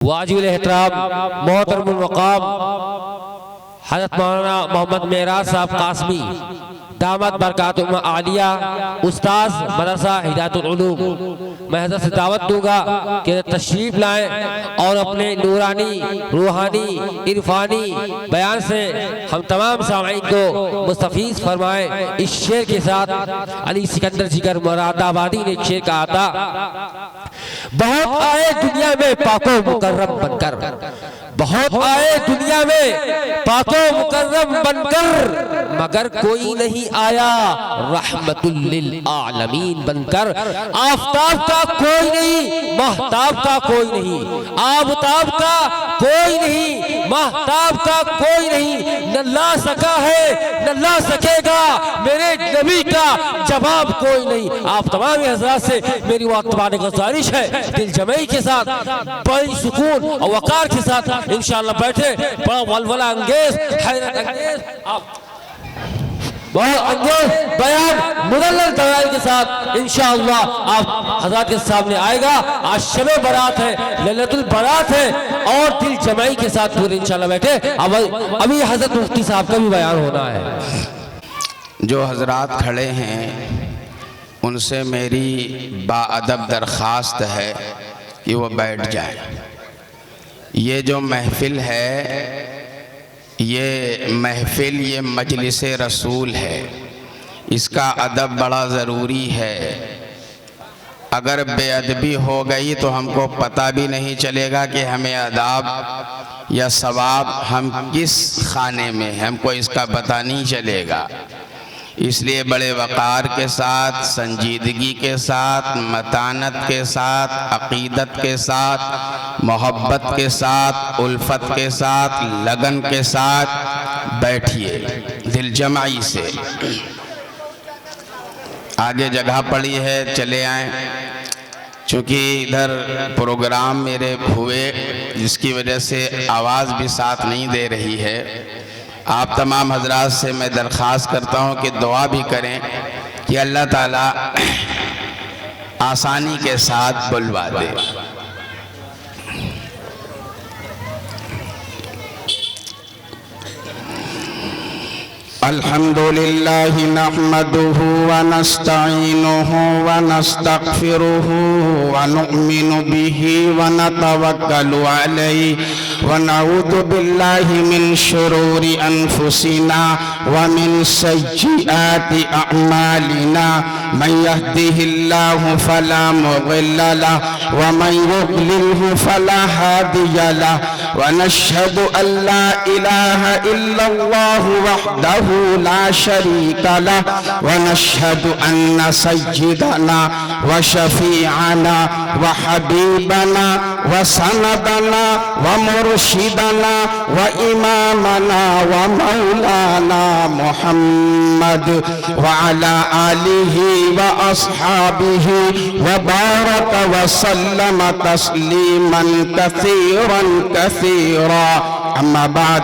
वाजिबुल एहतराम मोहतरमुल मकाम हज़रत मौलाना मोहम्मद मेराज साहब कासमी दामत बरकातुहुम आलिया उस्ताद मदरसा हिदायतुल उलूम, मैं हज़रत से दावत दूंगा कि तशरीफ लाएं और अपने नूरानी रूहानी इरफानी बयान से हम तमाम सामईन को मुस्तफ़ीज़ फरमाएं। इस शेर के साथ अली सिकंदर जिगर मुरादाबादी ने एक शेर कहा था, बहुत आए दुनिया में पाको मुकर्रम बनकर, बहुत आए दुनिया में पाको मुकर्रम बनकर, मगर कोई नहीं आया रहमतुल लिल आलमीन बनकर। आफताब का कोई नहीं, महताब का कोई नहीं, आफताब का कोई नहीं, महताब का कोई नहीं, न ला सका है न ला सकेगा मेरे नबी का जवाब कोई नहीं। आप तमाम हज़रात से मेरी वक्त पाने का गुजारिश है, दिल जमई के साथ बड़ी सुकून और वकार के साथ इंशाअल्लाह बैठे। बड़ा वलवला अंगेज हैरत अंगेज बहुत अंगेज बयान मुदल्लल बयान के साथ इंशाअल्लाह आप हज़रात के सामने आएगा। आज शब बारात है, लैलतुल बारात है और दिल जमाई के साथ पूरे इंशाअल्लाह बैठे। अब अभी हज़रत मुफ्ती साहब का भी बयान होना है। जो हजरात खड़े हैं उनसे मेरी बाअदब दरख्वास्त है कि वो बैठ जाएं। ये जो महफिल है, ये महफिल, ये मजलिस रसूल है, इसका अदब बड़ा ज़रूरी है। अगर बेअदबी हो गई तो हमको पता भी नहीं चलेगा कि हमें अदाब या सवाब हम किस खाने में, हमको इसका पता नहीं चलेगा। इसलिए बड़े वक़ार के साथ, संजीदगी के साथ, मतानत के साथ, अक़ीदत के साथ, मोहब्बत के साथ, उल्फत के साथ, लगन के साथ बैठिए दिल जमाई से। आगे जगह पड़ी है, चले आएँ। चूँकि इधर प्रोग्राम मेरे हुए जिसकी वजह से आवाज़ भी साथ नहीं दे रही है। आप तमाम हजरात से मैं दरख्वास्त करता हूँ कि दुआ भी करें कि अल्लाह ताला आसानी के साथ बुलवा दे। अल्हम्दुलिल्लाहि नहमदुहु व नस्तईनुहु व नस्तगफिरुहु व नु'मिनु बिही व नतवक्कलु अलैहि व नऊज़ु बिल्लाहि मिन शुरूरि अनफुसिना व मिन सय्यिआति अअमालिना। मन यहदिहिल्लाहु फला मुज़िल्ल लहु व मन युज़लिल्हु फला हादिय लहु व नशहदु अल्ला इलाहा इल्लल्लाहु वहदहु ला शरीक लहु व नशहदु अन्न सय्यिदना व शफीअना व हबीबना व सनदना व मुर्शिदना व इमामना व मौलाना मुहम्मद व अला आलिहि व अस्हाबिहि व बारक व सल्लम तस्लीमन कसीरन कसीरा। अम्मा बाद,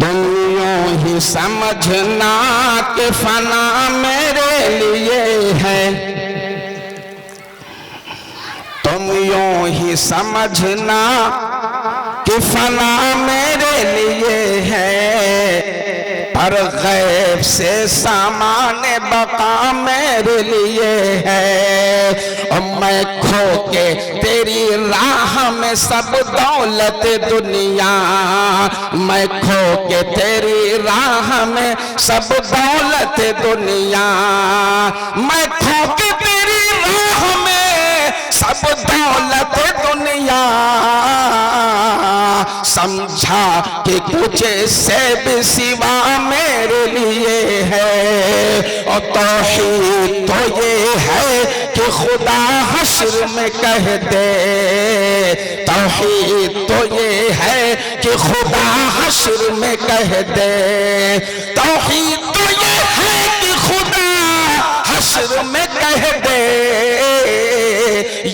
तुम यूं ही समझना कि फना मेरे लिए है, तुम यूं ही समझना कि फना मेरे लिए है, पर गैब से सामान बका मेरे लिए है। और मैं खो के तेरी राह में सब दौलत दुनिया, मैं खो के तेरी राह में सब दौलत दुनिया, मैं खो के तेरी राह में सब दौलत दुनिया, समझा कि कुछ से भी सिवा मेरे लिए है। और तौहीद तो ये है कि खुदा हश्र में कह दे, तौहीद तो ये है कि खुदा हश्र में कह दे, तौहीद तो ये है कि खुदा हश्र में कह दे,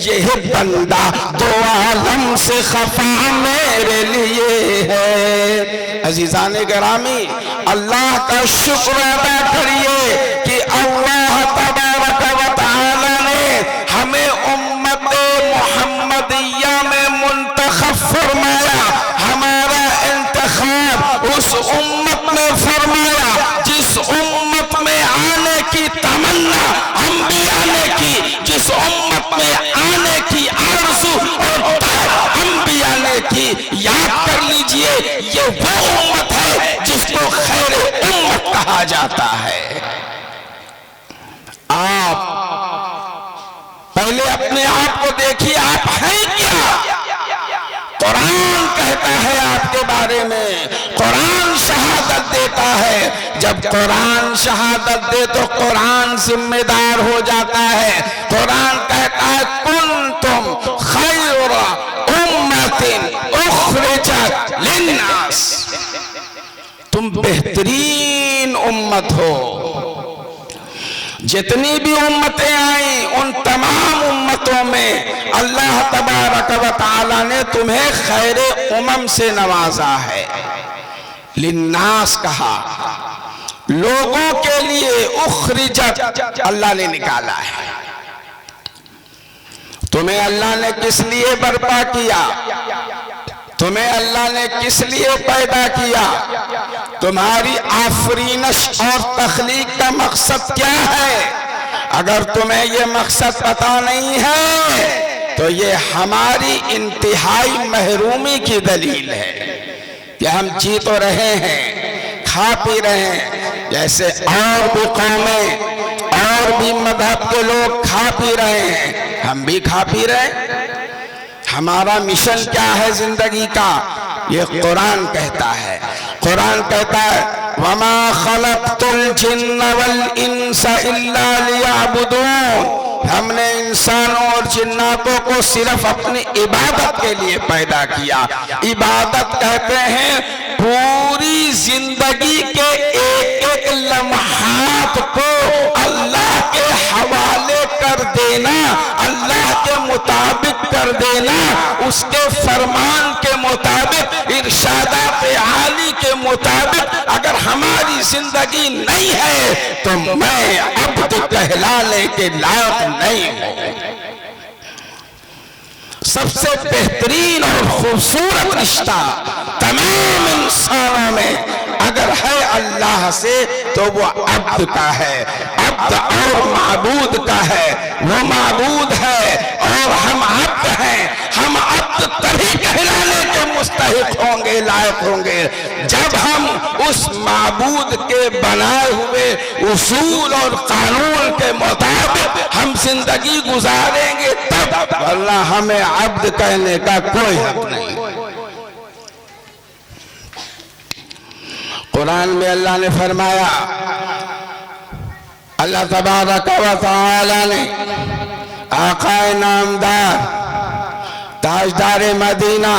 ये बंदा दो आलम से खफा मेरे लिए है। अजीजान गिरामी, अल्लाह का शुक्र अदा करिए कि अल्लाह तबारक व तआला ने हमें उम्मत मुहम्मदिया में मुंतखब फरमाया। हमारा इंतखाब उस उम्मत में फरमाया जिस उम्मत में आने की तमन्ना अंबिया ने की, जिस उम्मत में आने की आरज़ू और अंबिया ने की। याद कर लीजिए, ये वो उम्मत है जिसको खैर उम्मत कहा जाता है। आप पहले अपने आप को देखिए, आप हैं क्या? कुरान कहता है आपके बारे में, कुरान शहादत देता है। जब कुरान शहादत दे तो कुरान जिम्मेदार हो जाता है। कुरान कहता है कुंतुम खैरा उम्मतिन उखरिजत लिन्नास, तुम बेहतरीन उम्मत हो। जितनी भी उम्मतें आई उन तमाम उम्मतों में अल्लाह तबारक व तआला ने तुम्हें खैरे उमम से नवाजा है। लिन्नास कहा, लोगों के लिए। उखरिजत अल्लाह ने निकाला है। तुम्हें अल्लाह ने किस लिए बर्पा किया? तुम्हें अल्लाह ने किस लिए पैदा किया? तुम्हारी आफरीनश और तख्लीक का मकसद क्या है? अगर तुम्हें ये मकसद पता नहीं है तो ये हमारी इंतहाई महरूमी की दलील है कि हम जी तो रहे हैं, खा पी रहे हैं, जैसे और भी कौमें और भी मजहब के लोग खा पी रहे हैं, हम भी खा पी रहे हैं। हमारा मिशन क्या है जिंदगी का? ये कुरान कहता है। कुरान कहता है वमा खलक़तुल जिन्न वल इंसा इल्ला लियअबुदून, हमने इंसानों और जिन्नातों को सिर्फ अपनी इबादत के लिए पैदा किया। इबादत कहते हैं पूरी जिंदगी के एक एक लम्हात को अल्लाह के हवाले कर देना, अल्लाह के मुताबिक कर देना, उसके फरमान के मुताबिक, इरशादात आली के मुताबिक अगर हमारी जिंदगी नहीं है तो मैं अब्द कहलाने के लायक नहीं हूं। सबसे बेहतरीन और खूबसूरत रिश्ता तमाम इंसानों में अगर है अल्लाह से तो वो अब्द का है। अब्द और माबूद का है, वो माबूद है और हम अब्द हैं। हम अब्द तभी कहलाने के मुस्तहिक होंगे, लायक होंगे जब हम उस माबूद के बनाए हुए उसूल और कानून के मुताबिक हम जिंदगी गुजारेंगे तब, वरना हमें अब्द कहने का कोई हक नहीं। कुरान में अल्लाह ने फरमाया, अल्लाह तबारक व तआला ने आकाए नामदार ताजदार मदीना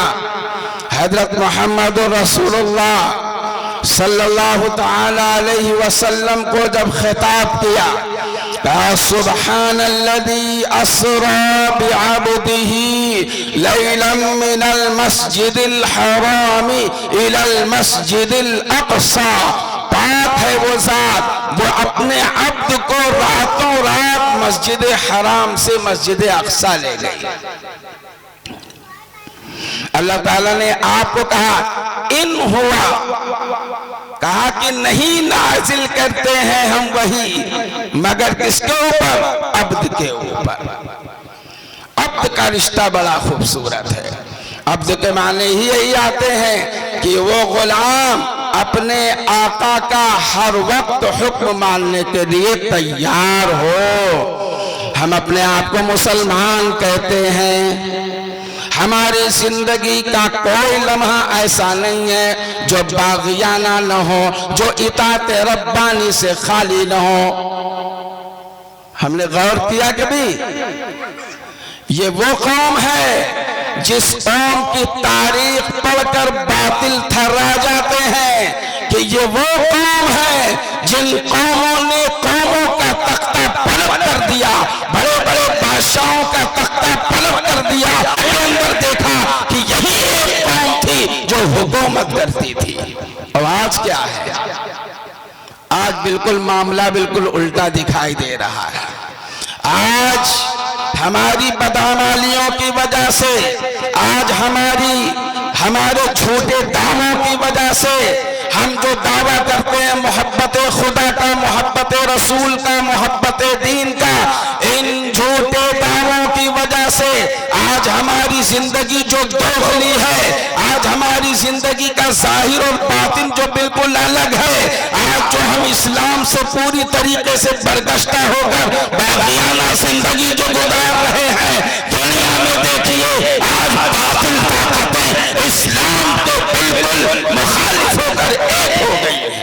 हजरत मोहम्मद रसूलुल्लाह सल्लल्लाहु तआला अलैहि वसल्लम को जब खिताब किया, कहा सुब्हानल्लज़ी अस्रा बिअब्दिही लैलन मिनल मस्जिदिल हरामी इलल मस्जिदिल अक़सा। पाक है वो ज़ात वो अपने अब्द को रातों रात मस्जिद हराम से मस्जिद अक़सा ले गई। अल्लाह ताला ने आपको कहा इन हुआ, कहा कि नहीं नाजिल करते हैं हम वही मगर किसके ऊपर, अब्द के ऊपर। अब्द का रिश्ता बड़ा खूबसूरत है। अब्द के माने ही यही आते हैं कि वो गुलाम अपने आका का हर वक्त हुक्म मानने के लिए तैयार हो। हम अपने आप को मुसलमान कहते हैं। हमारी जिंदगी का कोई लम्हा ऐसा नहीं है जो बागियाना न हो, जो इताअत रब्बानी से खाली न हो। हमने गौर किया कभी, ये वो कौम है जिस कौम की तारीख पढ़कर बातिल थर्रा जाते हैं कि ये वो कौम है जिन कौमों ने कौमों का तख्ता पलट कर दिया, बड़े बड़े बादशाहों का तख्ता पलट कर दिया। अंदर देखा कि यही एक कौम थी जो हुकूमत करती थी। और आज क्या है, आज बिल्कुल मामला बिल्कुल उल्टा दिखाई दे रहा है। आज हमारी बदअमलियों की वजह से, आज हमारे झूठे दावों की वजह से, हम जो दावा करते हैं मोहब्बत खुदा का, मोहब्बत रसूल का, मोहब्बत दीन का, इन झूठे दावों की वजह से आज हमारी जिंदगी जो दोगली है, आज हमारी जिंदगी का जाहिर और बातिन जो बिल्कुल अलग है, आज जो हम इस्लाम से पूरी तरीके से बरगश्ता होकर बागियाना जिंदगी जो गुजार रहे हैं, दुनिया में देखिए आज बातिल ताकतें इस्लाम को बिल्कुल मुखालिफ होकर एक हो गई है।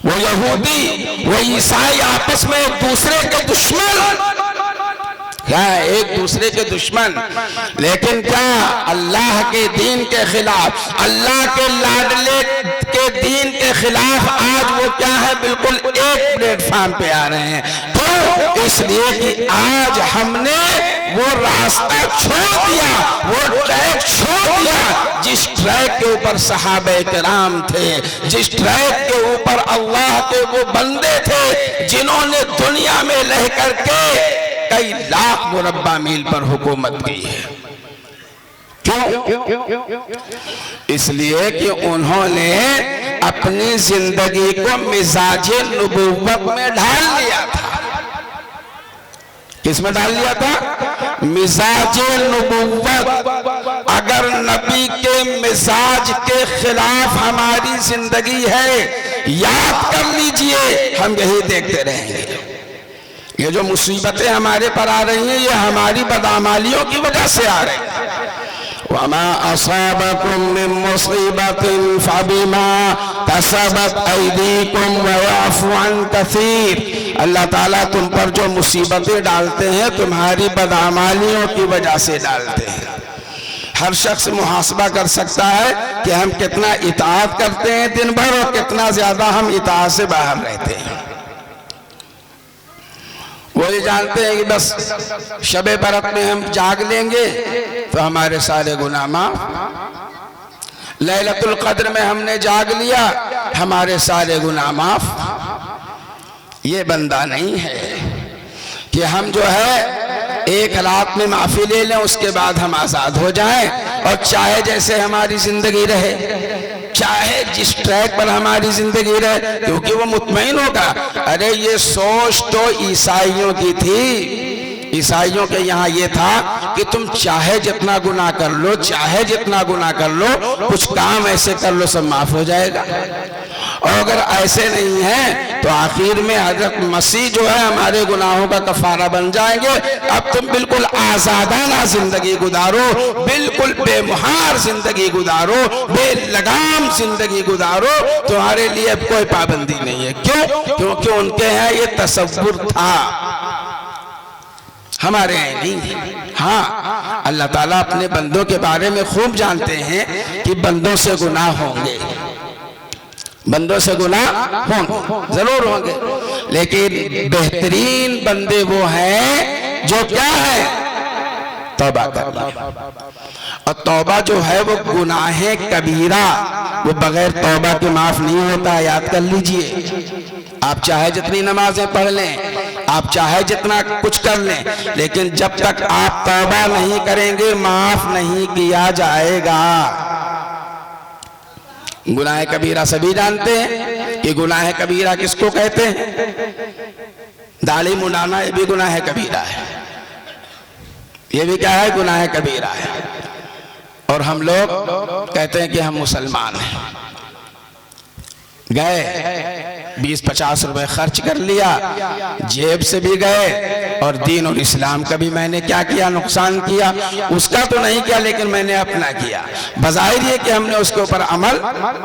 वो यहूदी वो ईसाई आपस में एक दूसरे के दुश्मन, क्या एक दूसरे के दुश्मन, लेकिन क्या अल्लाह के दीन के खिलाफ, अल्लाह के लाडले के दीन के खिलाफ आज वो क्या है, बिल्कुल एक प्लेटफॉर्म पे आ रहे हैं। तो इसलिए कि आज हमने वो रास्ता छोड़ दिया, वो ट्रैक छोड़ दिया जिस ट्रैक के ऊपर सहाबे किराम थे, जिस ट्रैक के ऊपर अल्लाह के वो बंदे थे जिन्होंने दुनिया में रह करके कई लाख मुरब्बा मील पर हुकूमत की है। क्यों? इसलिए कि उन्होंने अपनी जिंदगी को मिजाजे नबूवत में ढाल लिया था। किस में डाल लिया था? मिजाजे नबूवत। अगर नबी के मिजाज के खिलाफ हमारी जिंदगी है, याद कर लीजिए हम यही देखते रहेंगे। ये जो मुसीबतें हमारे पर आ रही हैं, ये हमारी बदअमलियों की वजह से आ रही हैं। वमा असाबकुम मिन मुसीबतिन फबिमा कसबत ऐदीकुम व यअफु अन कसीर। अल्लाह ताला तुम पर जो मुसीबतें डालते हैं तुम्हारी बदअमलियों की वजह से डालते हैं। हर शख्स मुहासबा कर सकता है कि हम कितना इताअत करते हैं दिन भर और कितना ज्यादा हम इताअत से बाहर रहते हैं। वो ये जानते हैं कि बस शबे बरत में हम जाग लेंगे तो हमारे सारे गुनाह माफ, लैलतुल कद्र में हमने जाग लिया हमारे सारे गुनाह माफ। ये बंदा नहीं है कि हम जो है एक रात में माफी ले लें उसके बाद हम आजाद हो जाएं और चाहे जैसे हमारी जिंदगी रहे, चाहे जिस ट्रैक पर हमारी जिंदगी रहे, क्योंकि वो मुतमईन होगा। अरे ये सोच तो ईसाइयों की थी। ईसाइयों के यहाँ ये था कि तुम चाहे जितना गुनाह कर लो, चाहे जितना गुनाह कर लो, कुछ काम ऐसे कर लो सब माफ हो जाएगा। और अगर ऐसे नहीं है तो आखिर में हजरत मसीह जो है हमारे गुनाहों का कफारा बन जाएंगे। अब तुम बिल्कुल आजादाना जिंदगी गुजारो, बिल्कुल बेमुहार जिंदगी गुजारो, बेलगाम जिंदगी गुजारो, तुम्हारे लिए अब कोई पाबंदी नहीं है। क्यों? क्योंकि उनके यहाँ ये तसव्वुर था, हमारे यहाँ नहीं। हाँ, अल्लाह ताला अपने बंदों के बारे में खूब जानते हैं कि बंदों से गुनाह होंगे, बंदों से गुनाह होंगे, जरूर होंगे, लेकिन बेहतरीन बंदे वो हैं जो क्या है, तौबा करना। और तौबा जो है वो गुनाह कबीरा, वो बगैर तौबा के माफ नहीं होता। याद कर लीजिए, आप चाहे जितनी नमाजें पढ़ लें, आप चाहे जितना कुछ कर लें, लेकिन जब तक आप तौबा नहीं करेंगे माफ नहीं किया जाएगा। गुनाह कबीरा सभी जानते हैं कि गुनाह कबीरा किसको कहते हैं। दाढ़ी मुंडाना ये भी गुनाह कबीरा है, ये भी क्या है, गुनाह कबीरा है। और हम लोग कहते हैं कि हम मुसलमान हैं, गए 20-50 रुपए खर्च कर लिया, जेब से भी गए, और दीन और इस्लाम का भी मैंने क्या किया, नुकसान किया। उसका तो नहीं किया लेकिन मैंने अपना किया, बज़ाहिर ये कि हमने उसके ऊपर अमल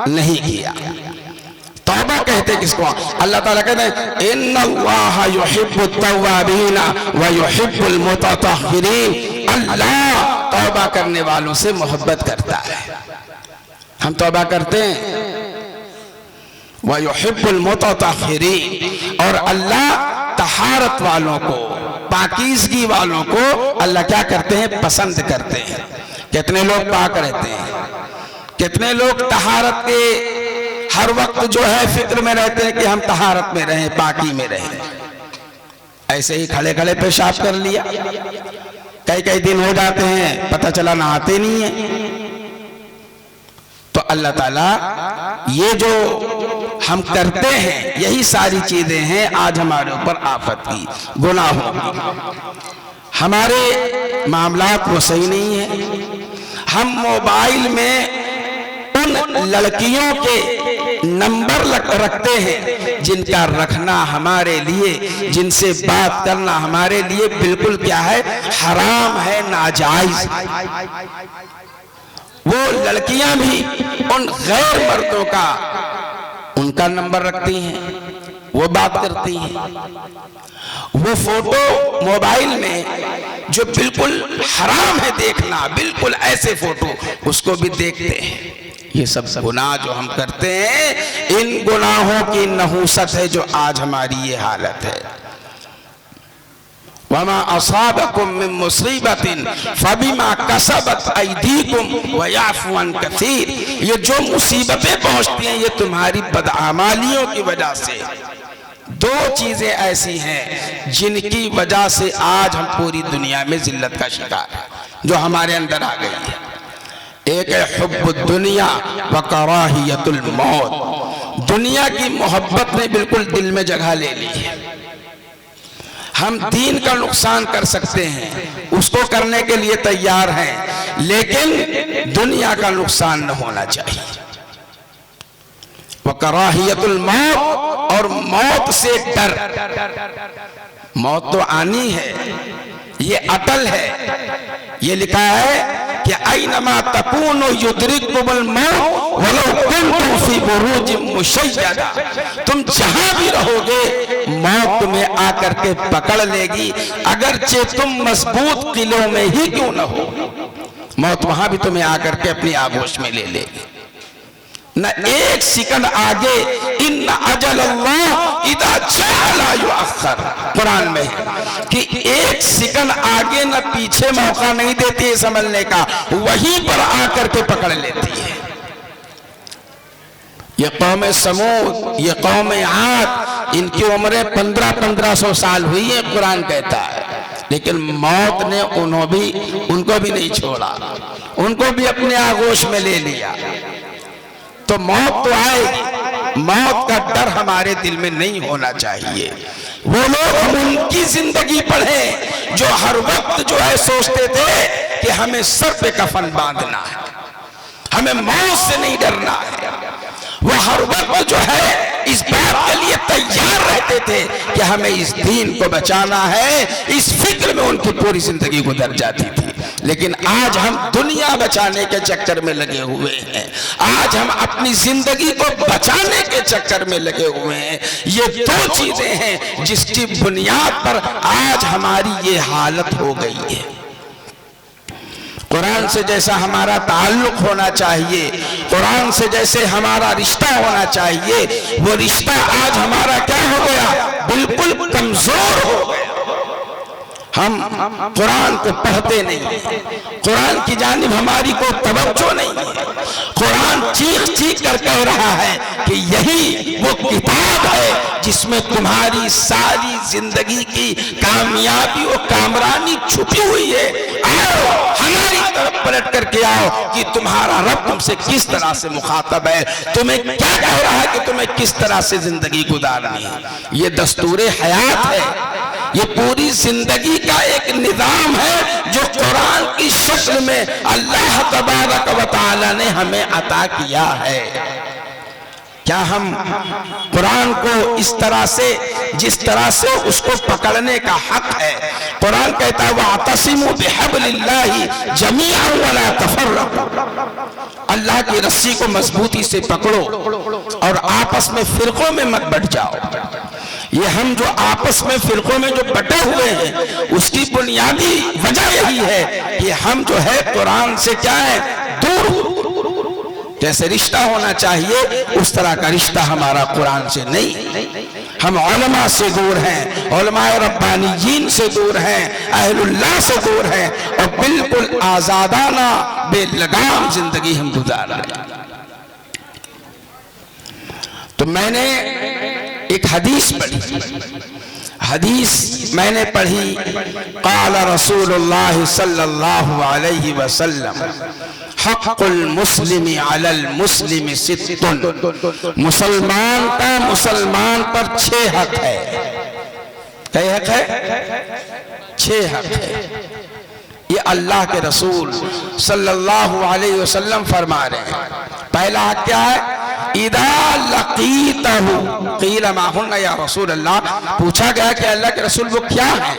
नहीं किया। तौबा कहते किसको? अल्लाह ताला कहते हैं इन्नल्लाहा युहिब्बुत तव्वाबीना व युहिब्बुल मुततahhiरीन। अल्लाह तौबा करने वालों से मोहब्बत करता है। हम तौबा करते हैं, व युहिब्बुल मुततahhiरीन, और अल्लाह तहारत वालों को, पाकीज़गी वालों को अल्लाह क्या करते हैं, पसंद करते हैं। कितने लोग पाक रहते हैं, कितने लोग तहारत के हर वक्त जो है फिक्र में रहते हैं कि हम तहारत में रहें, पाकी में रहें। ऐसे ही खड़े खड़े पेशाब कर लिया, कई कई दिन हो जाते हैं, पता चला नहाते नहीं है। तो अल्लाह ताला ये जो हम करते हैं यही सारी चीजें हैं आज हमारे ऊपर आफत की, गुनाहों की। हमारे मामलात वो सही नहीं है। हम मोबाइल में उन लड़कियों के नंबर रखते हैं जिनका रखना हमारे लिए, जिनसे बात करना हमारे लिए बिल्कुल क्या है, हराम है, नाजायज। वो लड़कियां भी उन गैर मर्दों का उनका नंबर रखती हैं, वो बात करती हैं। वो फोटो मोबाइल में जो बिल्कुल हराम है देखना, बिल्कुल ऐसे फोटो, उसको भी देखते हैं। ये सब गुनाह जो हम करते हैं, इन गुनाहों की नहूसत है जो आज हमारी ये हालत है। वमा असाबकुम मिन मुसीबतिन फबिमा कसबत अयदीकुम व याफु अन कसीर। ये जो मुसीबतें पहुंचती हैं ये तुम्हारी बदआमालियों की वजह से। दो चीजें ऐसी हैं जिनकी वजह से आज हम पूरी दुनिया में जिल्लत का शिकार है, जो हमारे अंदर आ गई है। एक है हुब्बुद दुनिया व कराहियतुल मौत। दुनिया की मोहब्बत ने बिल्कुल दिल में जगह ले ली है। हम दीन का नुकसान कर सकते हैं, उसको करने के लिए तैयार हैं, लेकिन दुनिया का नुकसान न होना चाहिए। व कराहियतुल मौत, और मौत से डर। मौत तो आनी है, ये अटल है। ये लिखा है कि ऐनमा तकूनु युद्रिकुमुल मौत वलौ कुन्तुम फी बुरूजिम मुशय्यदा। तुम जहां भी रहोगे मौत तुम्हें आकर के पकड़ लेगी, अगरचे तुम मजबूत किलों में ही क्यों न हो, मौत वहां भी तुम्हें आकर के अपनी आगोश में ले लेगी। न एक सेकंड आगे इन अजल अल्लाह इदा जाअ ला युअख्खर, कुरान में कि एक सेकंड आगे न पीछे मौका नहीं देती है समझने का, वहीं पर आकर के पकड़ लेती है। ये कौम समूद, ये कौम आद, इनकी उम्रें 1500 साल हुई है कुरान कहता है, लेकिन मौत ने उनको भी नहीं छोड़ा, उनको भी अपने आगोश में ले लिया। तो मौत तो आएगी, मौत का डर हमारे दिल में नहीं होना चाहिए। वो लोग हम उनकी जिंदगी पढ़े जो हर वक्त जो है सोचते थे कि हमें सर पे कफन बांधना है, हमें मौत से नहीं डरना है। वो हर वक्त जो है इस बात के लिए तैयार रहते थे कि हमें इस दीन को बचाना है, इस फिक्र में उनकी पूरी जिंदगी गुजर जाती थी। लेकिन आज हम दुनिया बचाने के चक्कर में लगे हुए हैं, आज हम अपनी जिंदगी को बचाने के चक्कर में लगे हुए हैं। ये दो चीजें हैं जिसकी बुनियाद पर आज हमारी ये हालत हो गई है। कुरान से जैसा हमारा ताल्लुक होना चाहिए, कुरान से जैसे हमारा रिश्ता होना चाहिए, वो रिश्ता आज हमारा क्या हो गया, बिल्कुल कमजोर हो गया। हम कुरान को पढ़ते नहीं, कुरान की जानिब हमारी कोई तवज्जो नहीं है। कुरान चीख चीख कर कह रहा है कि यही वो किताब है जिसमें तुम्हारी सारी जिंदगी की कामयाबी और कामरानी छुपी हुई है। आओ हमारी तरफ पलट करके आओ कि तुम्हारा रब तुमसे किस तरह से मुखातब है, तुम्हें क्या कह रहा है कि तुम्हें किस तरह से जिंदगी गुजारनी है। ये दस्तूरे हयात है, ये पूरी जिंदगी का एक निजाम है जो कुरान की शक्ल में अल्लाह तबारक व तआला ने हमें अता किया है। क्या हम कुरान को इस तरह से, जिस तरह से उसको पकड़ने का हक है, कुरान कहता है वअतसिमू बिहब्लिल्लाहि जमीअन वला तफर्रकू, अल्लाह की रस्सी को मजबूती से पकड़ो और आपस में फिरकों में मत बट जाओ। ये हम जो आपस में फिरकों में जो बटे हुए हैं उसकी बुनियादी वजह यही है कि हम जो है कुरान से क्या है, दूर। जैसे रिश्ता होना चाहिए उस तरह का रिश्ता हमारा कुरान से नहीं। हम उलमा से दूर हैं, उलमा और रब्बानियीन से दूर हैं, अहलुल्लाह से दूर हैं और बिल्कुल आजादाना बेलगाम जिंदगी हम गुजार रहे हैं। तो मैंने एक हदीस पढ़ी, हदीस मैंने पढ़ी, क़ाल रसूलुल्लाह सल्लल्लाहु अलैहि वसल्लम हक़्क़ुल मुस्लिमी अलल मुस्लिमी सित्तुन, मुसलमान का मुसलमान पर 6 हक है। क्या हक है? 6 हक है। ये अल्लाह के रसूल सल्लल्लाहु अलैहि वसल्लम फरमा रहे हैं। पहला हक क्या है? इदा लकीतहु क़ील मा हुन्ना या रसूल अल्लाह, पूछा गया कि अल्लाह के रसूल वो क्या है,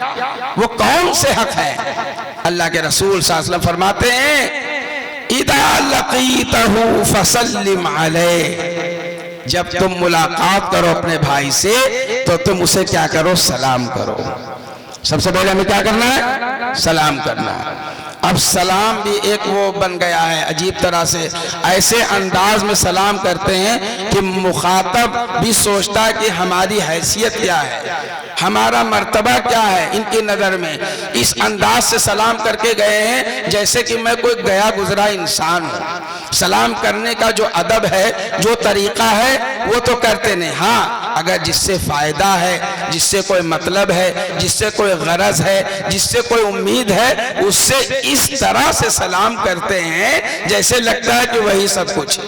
वो कौन से हक है? अल्लाह के रसूल सल्लल्लाहु अलैहि वसल्लम फरमाते हैं इदा लकीतहु फसल्लिम अलैहि, जब तुम मुलाकात करो अपने भाई से तो तुम उसे क्या करो, सलाम करो। सबसे पहले हमें क्या करना है? सलाम करना है। अब सलाम भी एक वो बन गया है अजीब तरह से, ऐसे अंदाज में सलाम करते हैं कि मुखातब भी सोचता है कि हमारी हैसियत क्या है, हमारा मर्तबा क्या है इनकी नज़र में। इस अंदाज से सलाम करके गए हैं जैसे कि मैं कोई गया गुजरा इंसान हूँ। सलाम करने का जो अदब है, जो तरीका है, वो तो करते नहीं। हाँ, अगर जिससे फायदा है, जिससे कोई मतलब है, जिससे कोई गरज है, जिससे कोई उम्मीद है, उससे इस तरह से सलाम करते हैं जैसे लगता है कि वही सब कुछ है।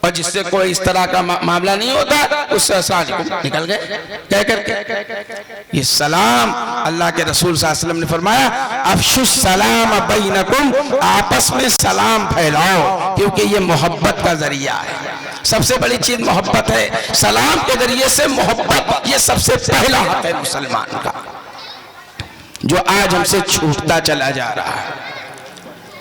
और जिससे कोई इस तरह का मामला नहीं होता उससे अस्सलाम निकल गए कह करके। ये सलाम अल्लाह के रसूल सल्लल्लाहु अलैहि वसल्लम ने फरमाया अफशुस सलाम बैनकुम, आपस में सलाम फैलाओ, क्योंकि ये मोहब्बत का जरिया है। सबसे बड़ी चीज मोहब्बत है। सलाम के जरिए से मोहब्बत, ये सबसे पहला हक है मुसलमान का, जो आज हमसे छूटता चला जा रहा है।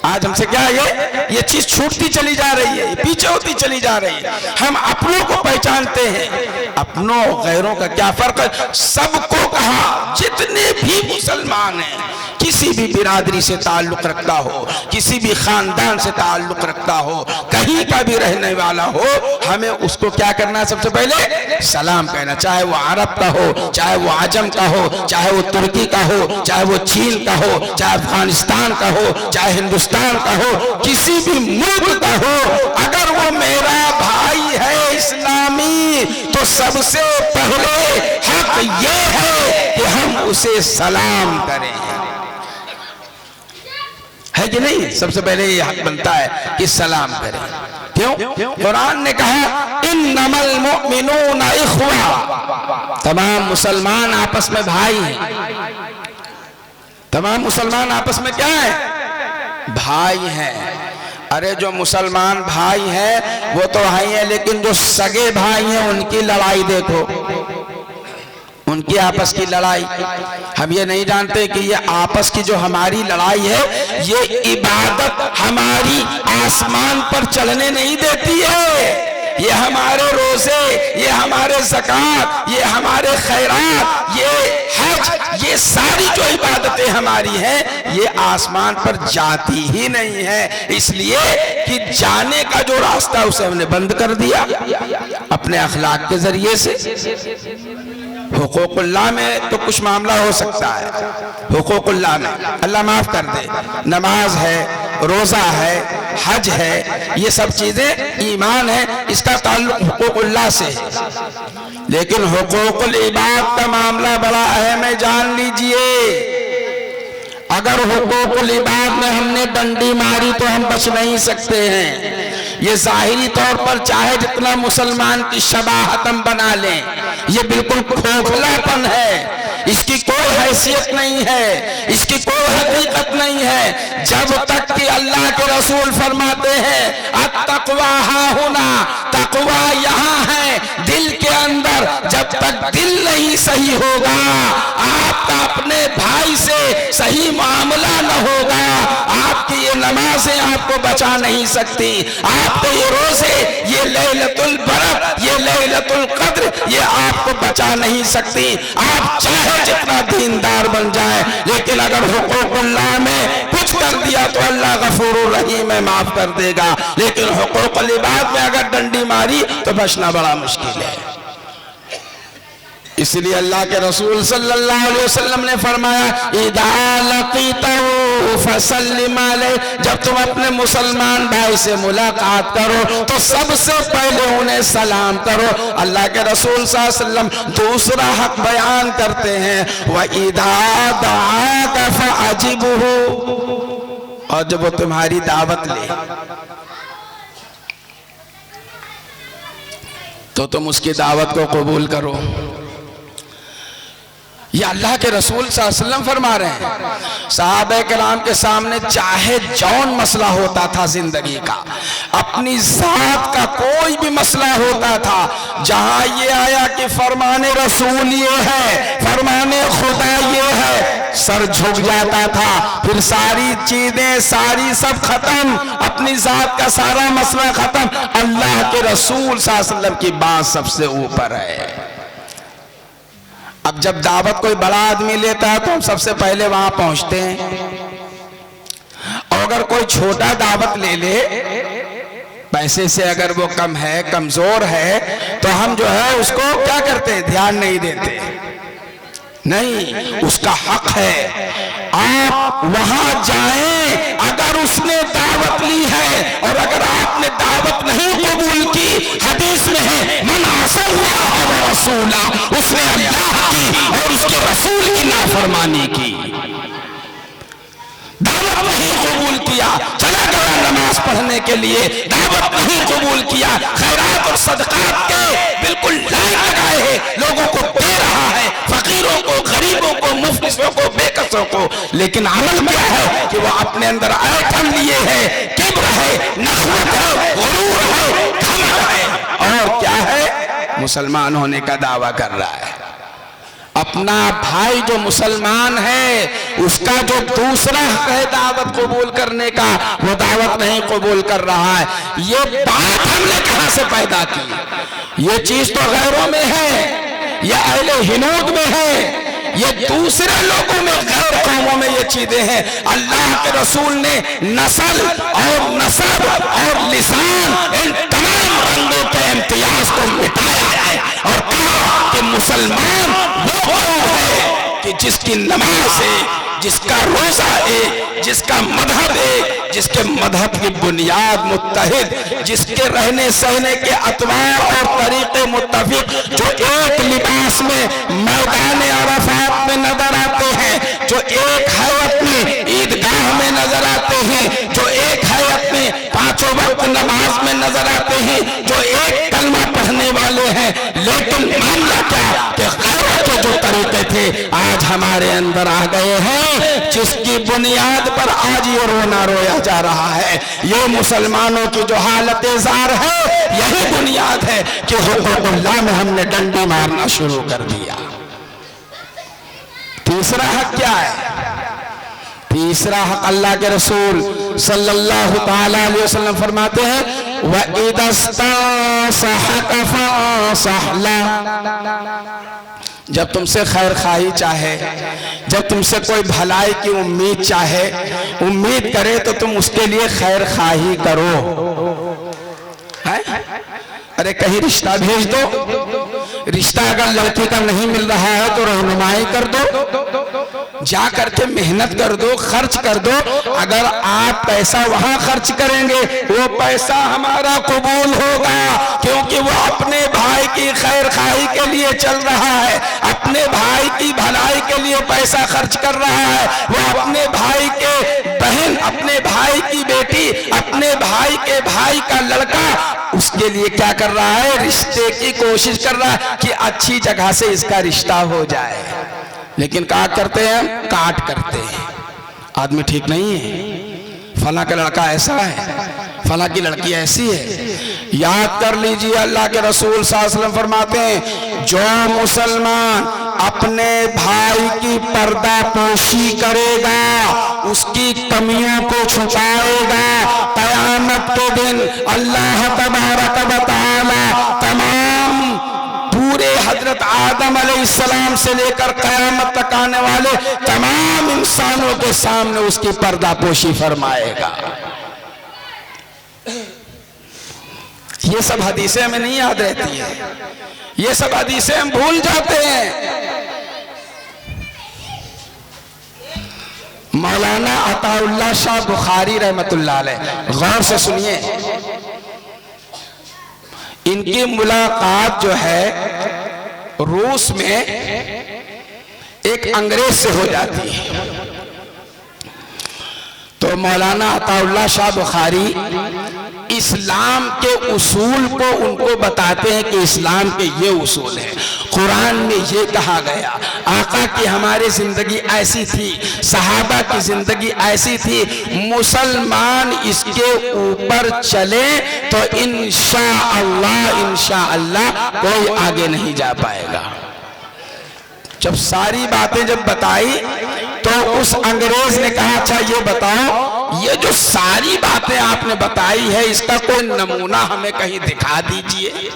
आज हमसे क्या है, ये चीज छूटती चली जा रही है, पीछे होती चली जा रही है। हम अपनों को पहचानते हैं, अपनों गैरों का क्या फर्क है। सबको कहा, जितने भी मुसलमान हैं किसी भी बिरादरी से ताल्लुक़ रखता हो, किसी भी ख़ानदान से ताल्लुक़ रखता हो, कहीं का भी रहने वाला हो, हमें उसको क्या करना है? सबसे पहले सलाम कहना, चाहे वो अरब का हो, चाहे वो आजम का हो, चाहे वो तुर्की का हो, चाहे वो चीन का हो, चाहे अफगानिस्तान का हो, चाहे हिंदुस्तान का हो, किसी भी मुल्क का हो, अगर वो मेरा भाई है इस्लामी, तो सबसे पहले हक ये है कि हम उसे सलाम करें, है कि नहीं? सबसे पहले ये हक बनता है कि सलाम करें। क्यों? कुरान ने कहा इन्नमल मुमिनूना इख्वा, तमाम मुसलमान आपस में भाई हैं। तमाम मुसलमान आपस में क्या है? भाई हैं। अरे जो मुसलमान भाई हैं वो तो भाई हैं, लेकिन जो सगे भाई हैं उनकी लड़ाई देखो, उनकी आपस की लड़ाई। हम ये नहीं जानते कि ये आपस की जो हमारी लड़ाई है, ये इबादत हमारी आसमान पर चलने नहीं देती है। ये हमारे रोजे, ये हमारे ज़कात, ये हमारे खैरात, ये हज, ये सारी जो इबादतें हमारी हैं, ये आसमान पर जाती ही नहीं है, इसलिए कि जाने का जो रास्ता उसे हमने बंद कर दिया अपने अखलाक के जरिए से। हुकूकुल्लाह में तो कुछ मामला हो सकता है, हुकूकुल्लाह में अल्लाह माफ कर दे, नमाज है, रोजा है, हज है, ये सब चीजें ईमान है, इसका ताल्लुक हुकूकुल्लाह से है। लेकिन हुकूकुल इबाद का मामला बड़ा अहम है, जान लीजिए। अगर हुकूकुल इबाद में हमने डंडी मारी तो हम बच नहीं सकते हैं। ये जाहिरी तौर पर चाहे जितना मुसलमान की शबाहत हम बना लें, ये बिल्कुल खोखलापन है, इसकी कोई हैसियत नहीं है, इसकी कोई हकीकत नहीं है। जब तक कि अल्लाह के रसूल फरमाते हैं अत्तक़वा हाहुना, तक़वा यहाँ है दिल के अंदर, जब तक दिल नहीं सही होगा, आपका अपने भाई से सही मामला न होगा, आपकी ये नमाजें आपको बचा नहीं सकती, आपके ये रोजे, ये लैलतुल बरक़, ये लैलतुल क़द्र, ये आपको बचा नहीं सकती। आप चाहे जितना दीनदार बन जाए, लेकिन अगर हुकूकुल्लाह में कुछ कर दिया तो अल्लाह गफूरुर रहीम है, माफ कर देगा। लेकिन हुकूकुल इबाद में अगर डंडी मारी तो बचना बड़ा मुश्किल है। इसलिए अल्लाह के रसूल सल्लल्लाहु अलैहि वसल्लम ने फरमाया इदा लकीतहु फसल्लिम अलैहि, जब तुम अपने मुसलमान भाई से मुलाकात करो तो सबसे पहले उन्हें सलाम करो। अल्लाह के रसूल सल्लल्लाहु अलैहि वसल्लम दूसरा हक बयान करते हैं व इदा दआका फअजिबहु, और जब वो तुम्हारी दावत ले तो तुम उसकी दावत को कबूल करो। ये अल्लाह के रसूल सल्लल्लाहु अलैहि वसल्लम फरमा रहे हैं। सहाबा किराम के सामने चाहे जौन मसला होता था जिंदगी का, अपनी जात का कोई भी मसला होता था, जहां ये आया कि फरमाने रसूल ये है, फरमाने खुदा ये है, सर झुक जाता था। फिर सारी चीजें सारी सब खत्म, अपनी जात का सारा मसला खत्म, अल्लाह के रसूल सल्लल्लाहु अलैहि वसल्लम की बात सबसे ऊपर है। अब जब दावत कोई बड़ा आदमी लेता है तो हम सबसे पहले वहां पहुंचते हैं, और अगर कोई छोटा दावत ले ले, पैसे से अगर वो कम है, कमजोर है, तो हम जो है उसको क्या करते हैं, ध्यान नहीं देते। नहीं, उसका हक है आप वहां जाएं। अगर उसने दावत ली है और अगर आपने दावत नहीं कबूल की, हदीस में है मन असल्लाह व रसूला, उसने अल्लाह की और उसके रसूल की नाफरमानी की, दावत नहीं कबूल किया, चला गया नमाज पढ़ने के लिए, दावत नहीं कबूल किया, खैरात और सदकात के बिल्कुल लाइन लगाए हैं, लोगों को दे रहा है, फकीरों को, गरीबों को, मुफ्लिसों को, बेकसों को, लेकिन अमल क्या है कि वो अपने अंदर ऐठन लिए है, किब्र है, नखवत है, गुरूर है, घमंड है, और क्या है, मुसलमान होने का दावा कर रहा है। अपना भाई जो मुसलमान है उसका जो दूसरा हक है दावत कबूल करने का, वो दावत नहीं कबूल कर रहा है। ये बात हमने कहां से पैदा की? ये चीज तो गैरों में है, ये अहले हिनूद में है, ये दूसरे लोगों में, गैर कौमों में ये चीजें हैं। अल्लाह के रसूल ने नस्ल और नसब और लिसान इन तमाम रंगों के इम्तियाज को मिटाया है और कहा कि मुसलमान वो है कि जिसकी नमाज है, जिसका रोजा है, जिसका मजहब है, जिसके मजहब की बुनियाद मुत्तहिद, जिसके रहने सहने के अतवार और तरीके मुत्तफिक, जो एक लिबास में मैदान अरफात में नजर आते हैं, जो एक हैत में ईदगाह में नजर आते हैं, जो एक हैत में पांचों वक्त नमाज में नजर आते हैं, जो एक कलमा पढ़ने वाले हैं। लेकिन मामला क्या कि गैरत के जो तरीके थे आज हमारे अंदर आ गए हैं, जिसकी बुनियाद पर आज ये रोना रोया जा रहा है। ये मुसलमानों की जो हालत जार है, यही बुनियाद है कि हुकूकुल्लाह में हमने डंडे मारना शुरू कर दिया। तीसरा हक क्या है? तीसरा हक अल्लाह के रसूल सल्लल्लाहु ताला अलैहि वसल्लम फरमाते हैं, व इदस्तासहक फसहला, जब तुमसे खैर खाही चाहे, जब तुमसे कोई भलाई की उम्मीद चाहे, उम्मीद करे तो तुम उसके लिए खैर खाही करो। है? अरे कहीं रिश्ता भेज दो, रिश्ता अगर लड़की का नहीं मिल रहा है तो रहनुमाई कर दो, जा करके मेहनत कर दो, खर्च कर दो। अगर आप पैसा वहां खर्च करेंगे वो पैसा हमारा कबूल होगा, क्योंकि वो अपने भाई की खैर खाही के लिए चल रहा है, अपने भाई की भलाई के लिए पैसा खर्च कर रहा है। वो अपने भाई के बहन, अपने भाई की बेटी, अपने भाई के भाई का लड़का, उसके लिए क्या कर रहा है? रिश्ते की कोशिश कर रहा है कि अच्छी जगह से इसका रिश्ता हो जाए। लेकिन क्या करते हैं? काट करते हैं। आदमी ठीक नहीं है, फला का लड़का ऐसा है, फला की लड़की ऐसी है। याद कर लीजिए, अल्लाह के रसूल सल्लल्लाहु अलैहि वसल्लम फरमाते हैं, जो मुसलमान अपने भाई की पर्दा पोशी करेगा, उसकी कमियों को छुपाएगा, क़यामत के दिन अल्लाह तबारक व तआला तमाम पूरे हजरत आदम अलैहिस्सलाम से लेकर क़यामत तक आने वाले तमाम इंसानों के सामने उसकी पर्दापोशी फरमाएगा। ये सब हदीसें हमें नहीं याद रहती है, ये सब हदीसें हम भूल जाते हैं। मौलाना अताउल्लाह शाह बुखारी रहमतुल्लाह अलैह, गौर से सुनिए, इनकी मुलाकात जो है रूस में एक अंग्रेज से हो जाती है। तो मौलाना अताउल्लाह शाह बुखारी इस्लाम के उसूल को उनको बताते हैं कि इस्लाम के ये उसूल हैं, कुरान में ये कहा गया, आका की हमारी जिंदगी ऐसी थी, सहाबा की जिंदगी ऐसी थी, मुसलमान इसके ऊपर चले तो इंशाअल्लाह कोई आगे नहीं जा पाएगा। जब सारी बातें जब बताई तो उस अंग्रेज ने कहा, अच्छा ये बताओ, ये जो सारी बातें आपने बताई है इसका कोई नमूना हमें कहीं दिखा दीजिए।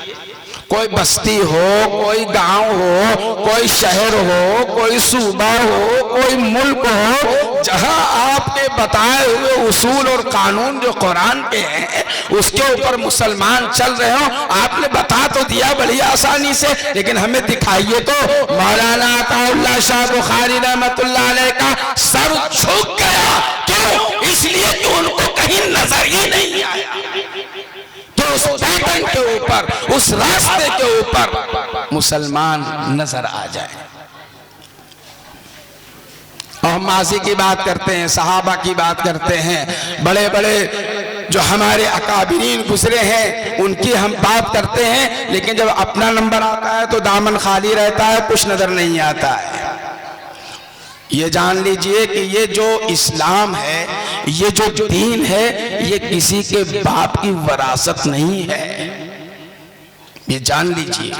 कोई बस्ती हो, कोई गांव हो, कोई शहर हो, कोई सूबा हो, कोई मुल्क हो, जहां आपने बताए हुए उसूल और कानून जो कुरान के हैं उसके ऊपर मुसलमान चल रहे हो। आपने बता तो दिया बड़ी आसानी से, लेकिन हमें दिखाइए तो। मौलाना अताउल्लाह शाह बुखारी रहमतुल्लाह अलैह का सर झुक गया। क्यों? इसलिए कि उनको कहीं नजर ही नहीं आया तो उस पैटर्न के ऊपर, उस रास्ते के ऊपर मुसलमान नजर आ जाए। और माजी की बात करते हैं, सहाबा की बात करते हैं, बड़े बड़े जो हमारे अकाबिरीन गुजरे हैं उनकी हम बात करते हैं, लेकिन जब अपना नंबर आता है तो दामन खाली रहता है, कुछ नजर नहीं आता है। ये जान लीजिए कि ये जो इस्लाम है, ये जो दीन है, ये किसी के बाप की वरासत नहीं है। ये जान लीजिए,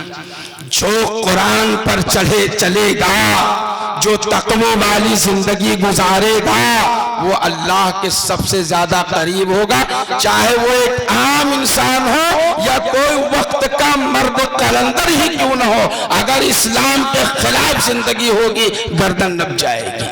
जो कुरान पर चलेगा, जो तक़वे वाली जिंदगी गुजारेगा वो अल्लाह के सबसे ज्यादा करीब होगा, चाहे वो एक आम इंसान हो या कोई वक्त का मर्द कलंदर ही क्यों न हो। अगर इस्लाम के खिलाफ जिंदगी होगी गर्दन नब जाएगी।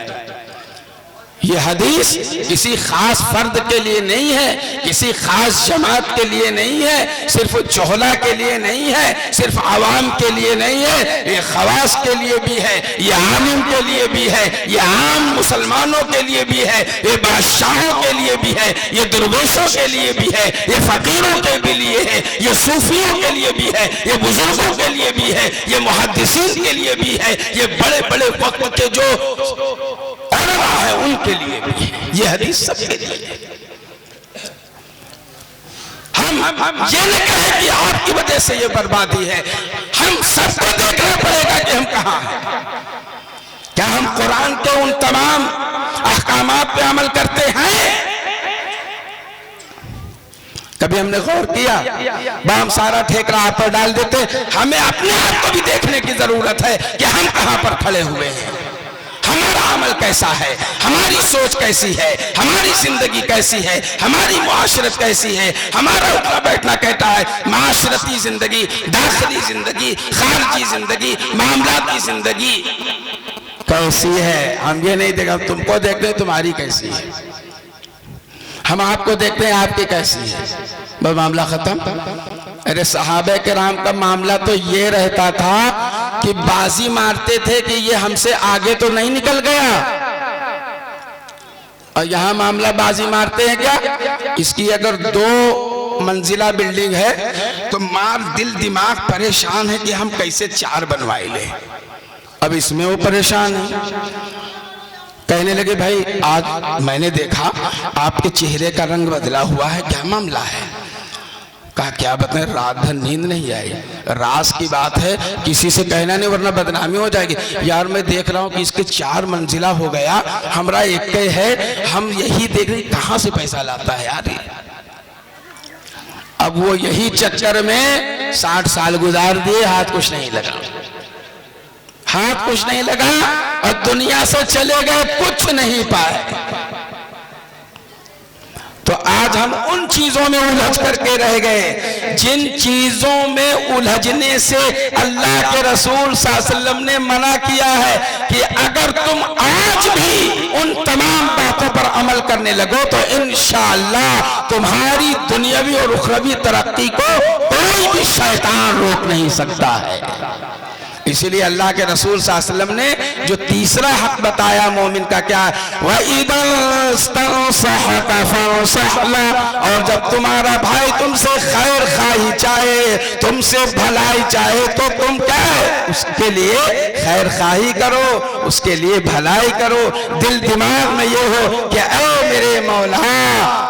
ये हदीस किसी खास फर्द के लिए नहीं है, किसी खास जमात के लिए नहीं है, सिर्फ चोहला के लिए नहीं है, सिर्फ आवाम के लिए नहीं है, ये खवास के लिए भी है, ये आलिम के लिए भी है, ये आम मुसलमानों के लिए भी है, ये बादशाहों के लिए भी है, ये दुर्वेशों के लिए भी है, ये फकीरों के भी लिए है, ये सूफियों के लिए भी है, ये बुजुर्गों के लिए भी है, ये मुहद्दिसीन के लिए भी है, ये बड़े बड़े वक्त के जो है उनके लिए भी। ये हदीस सबके लिए। हम ये नहीं कहें कि आपकी वजह से ये बर्बादी है, हम सबको देखना पड़ेगा कि हम कहां हैं। क्या हम कुरान के उन तमाम अहकामात पे अमल करते हैं? कभी हमने गौर किया? हम सारा ठेकरा आप पर डाल देते। हमें अपने आप को भी देखने की जरूरत है कि हम कहां पर खड़े हुए हैं, हमारा अमल कैसा है, हमारी सोच कैसी है, हमारी जिंदगी कैसी है, हमारी मुआशरत कैसी है, हमारा उठना बैठना कहता है, माशरती जिंदगी, दाखिली जिंदगी, खारजी जिंदगी, मामलाती जिंदगी कैसी है। हम ये नहीं देखा, तुमको देखते हैं तुम्हारी कैसी है, हम आपको देखते हैं आपकी कैसी है, बस मामला खत्म। अरे सहाबे किराम का मामला तो ये रहता था कि बाजी मारते थे कि ये हमसे आगे तो नहीं निकल गया, और यहां मामला बाजी मारते हैं क्या, इसकी अगर 2 मंजिला बिल्डिंग है तो मार दिल दिमाग परेशान है कि हम कैसे 4 बनवाए ले। अब इसमें वो परेशान है, कहने लगे भाई आज मैंने देखा आपके चेहरे का रंग बदला हुआ है, क्या मामला है? कहा क्या बताएं, रात भर नींद नहीं आई। राज की बात है, किसी से कहना नहीं वरना बदनामी हो जाएगी। यार मैं देख रहा हूँ कि इसके 4 मंजिला हो गया, हमरा एक है, हम यही देख रहे कहां से पैसा लाता है यार। अब वो यही चक्कर में 60 साल गुजार दिए, हाथ कुछ नहीं लगा, हाथ कुछ नहीं लगा और दुनिया से चले गए, कुछ नहीं पाए। तो आज हम उन चीजों में उलझ करके रह गए जिन चीजों में उलझने से अल्लाह के रसूल सल्लल्लाहु अलैहि वसल्लम ने मना किया है कि अगर तुम आज भी उन तमाम बातों पर अमल करने लगो तो इंशाअल्लाह तुम्हारी दुनियावी और उखरवी तरक्की को कोई भी शैतान रोक नहीं सकता है। इसीलिए अल्लाह के रसूल सल्लल्लाहु अलैहि वसल्लम ने जो तीसरा हक बताया मोमिन का क्या है, और जब तुम्हारा भाई तुमसे खैर खाई चाहे, तुमसे भलाई चाहे तो तुम क्या है उसके लिए खैर खाही करो, उसके लिए भलाई करो। दिल दिमाग में ये हो कि ऐ मेरे मौला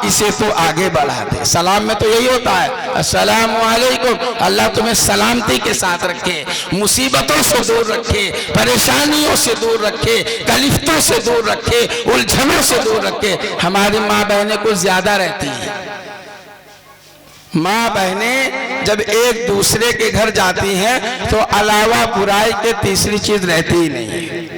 इसे तो आगे बढ़ा दे। सलाम में तो यही होता है, अस्सलाम वालेकुम, अल्लाह तुम्हें सलामती के साथ रखे, मुसीबतों से दूर रखे, परेशानियों से दूर रखे, कलिफ्तों से दूर रखे, उलझनों से दूर रखे। हमारी माँ बहनें कुछ ज्यादा रहती हैं। माँ बहनें जब एक दूसरे के घर जाती हैं तो अलावा बुराई के तीसरी चीज रहती ही नहीं।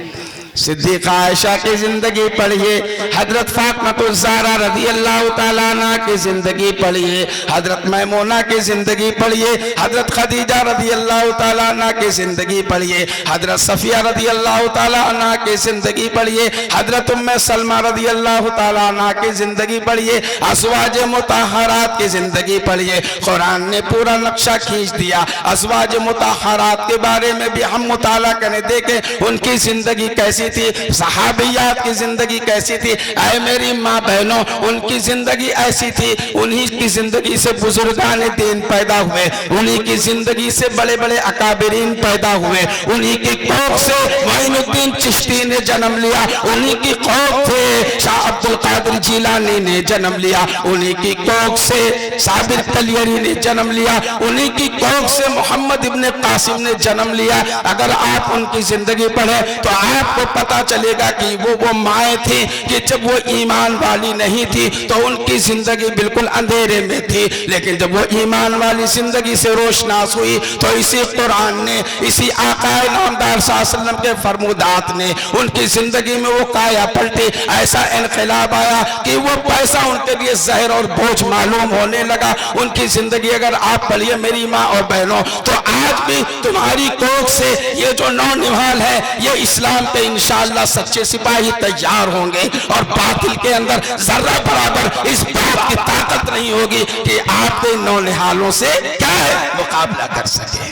सिद्दीक़ा आयशा की जिंदगी पढ़िए, हजरत फातिमा ज़हरा रज़ी अल्लाह ताला अन्हा की जिंदगी पढ़िए, हजरत मैमूना की जिंदगी पढ़िए, हजरत खदीजा रज़ी अल्लाह ताला अन्हा की जिंदगी पढ़िए, हजरत सफिया रज़ी अल्लाह ताला अन्हा की जिंदगी पढ़िए, हजरत उम्मे सलमा रज़ी अल्लाह ताला अन्हा की जिंदगी पढ़िए, अज़वाज मुतहहरात की जिंदगी पढ़िए। कुरान ने पूरा नक्शा खींच दिया, अज़वाज मुतहहरात के बारे में भी हम मुताला करने देखें उनकी जिंदगी कैसी थी, सहाबियात की जिंदगी कैसी थी। ऐ मेरी माँ बहनों, उनकी जिंदगी ऐसी थी, उन्हीं की जिंदगी से बुजुर्गान दीन पैदा हुए, उन्हीं की जिंदगी से बड़े बड़े अकाबिरीन पैदा हुए, उन्हीं की कोख से मोइनुद्दीन चिश्ती ने जन्म लिया, उन्हीं की कोख से शाह अब्दुल कादिर जिलानी ने जन्म लिया, उन्हीं की कोख से साबिर तलियरी ने जन्म लिया, उन्हीं की कोख से मोहम्मद इब्ने कासिम ने जन्म लिया। अगर आप उनकी जिंदगी पढ़े तो आपको पता चलेगा कि वो माएँ थी कि जब वो ईमान वाली नहीं थी तो उनकी जिंदगी बिल्कुल अंधेरे में थी, लेकिन जब वो ईमान वाली जिंदगी से रोशनास हुई तो इसी कुरान ने, इसी आकाए नामदार सल्लल्लाहु अलैहि वसल्लम के फरमुदात ने उनकी जिंदगी में वो काया पलटी, ऐसा इनकलाब आया कि वो पैसा उनके लिए जहर और बोझ मालूम होने लगा। उनकी जिंदगी, अगर आप पढ़िए मेरी माँ और बहनों, तो आज भी तुम्हारी कोख से ये जो नौनिहाल है ये इस्लाम पे इंशाअल्लाह सच्चे सिपाही तैयार होंगे और बातिल के अंदर जर्रा बराबर इस बात की ताकत नहीं होगी कि आपके नौनिहालों से क्या है मुकाबला कर सके।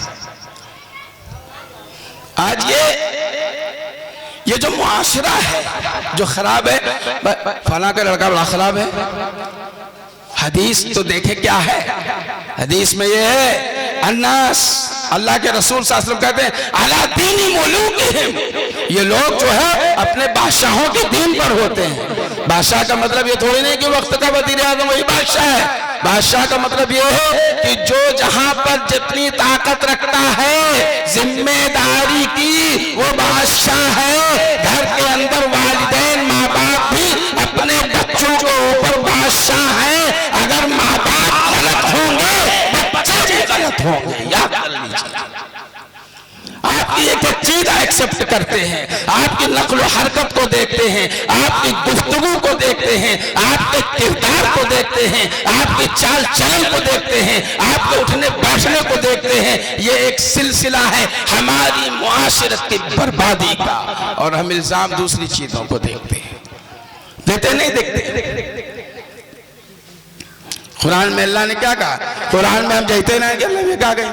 आज ये जो मुआशरा है जो खराब है, फला का लड़का बड़ा खराब है, हदीस तो देखे क्या है, हदीस में ये है अन्नास, अल्लाह के रसूल सल्लल्लाहु अलैहि वसल्लम कहते हैं अला दीनी मुलूकिहिम, ये लोग जो है अपने बादशाहों के दीन पर होते हैं। बादशाह का मतलब ये थोड़ी नहीं कि वक्त का वज़ीर आज़म वही बादशाह है, बादशाह का मतलब ये है कि जो जहां पर जितनी ताकत रखता है जिम्मेदारी की वो बादशाह है। घर के अंदर वालिदैन माँ बाप भी अपने बच्चों के ऊपर बादशाह है। अगर माँ बाप गलत होंगे बच्चे भी गलत होंगे, याद कर लीजिए। आपकी एक चीज एक्सेप्ट करते हैं, आपकी नक्ल हरकत को देखते हैं, आपकी गुफ्तगू को देखते हैं, आपके किरदार को देखते हैं, आपकी चाल चलन को देखते हैं, आपके उठने बैठने को देखते हैं। ये एक सिलसिला है हमारी मुआशरत की बर्बादी का, और हम इल्जाम दूसरी चीजों को देखते हैं, देते नहीं देखते। कुरान में अल्लाह ने क्या कहा, कुरान में हम कहते ना कि अल्लाह ने क्या कहा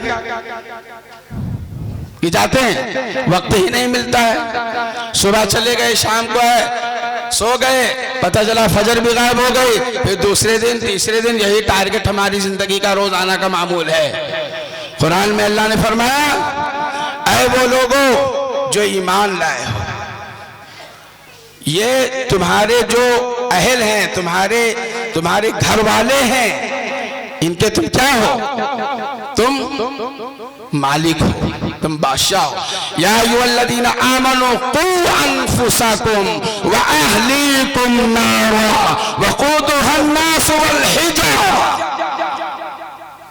कि जाते हैं, वक्त ही नहीं मिलता है। सुबह चले गए, शाम को है, सो गए, पता चला फजर भी गायब हो गई, फिर दूसरे दिन तीसरे दिन यही टारगेट हमारी जिंदगी का रोजाना का मामूल है। कुरान में अल्लाह ने फरमाया ऐ वो लोगों जो ईमान लाए हो, ये तुम्हारे जो अहल हैं, तुम्हारे घर वाले हैं, इनके तुम क्या हो, तुम मालिक हो, तुम बादशाह हो। या अय्युहल्लज़ीना आमनू qu अनफुसकुम व अहलीकुम नारा वक़ूदुहा अन्नास वल हिजरा,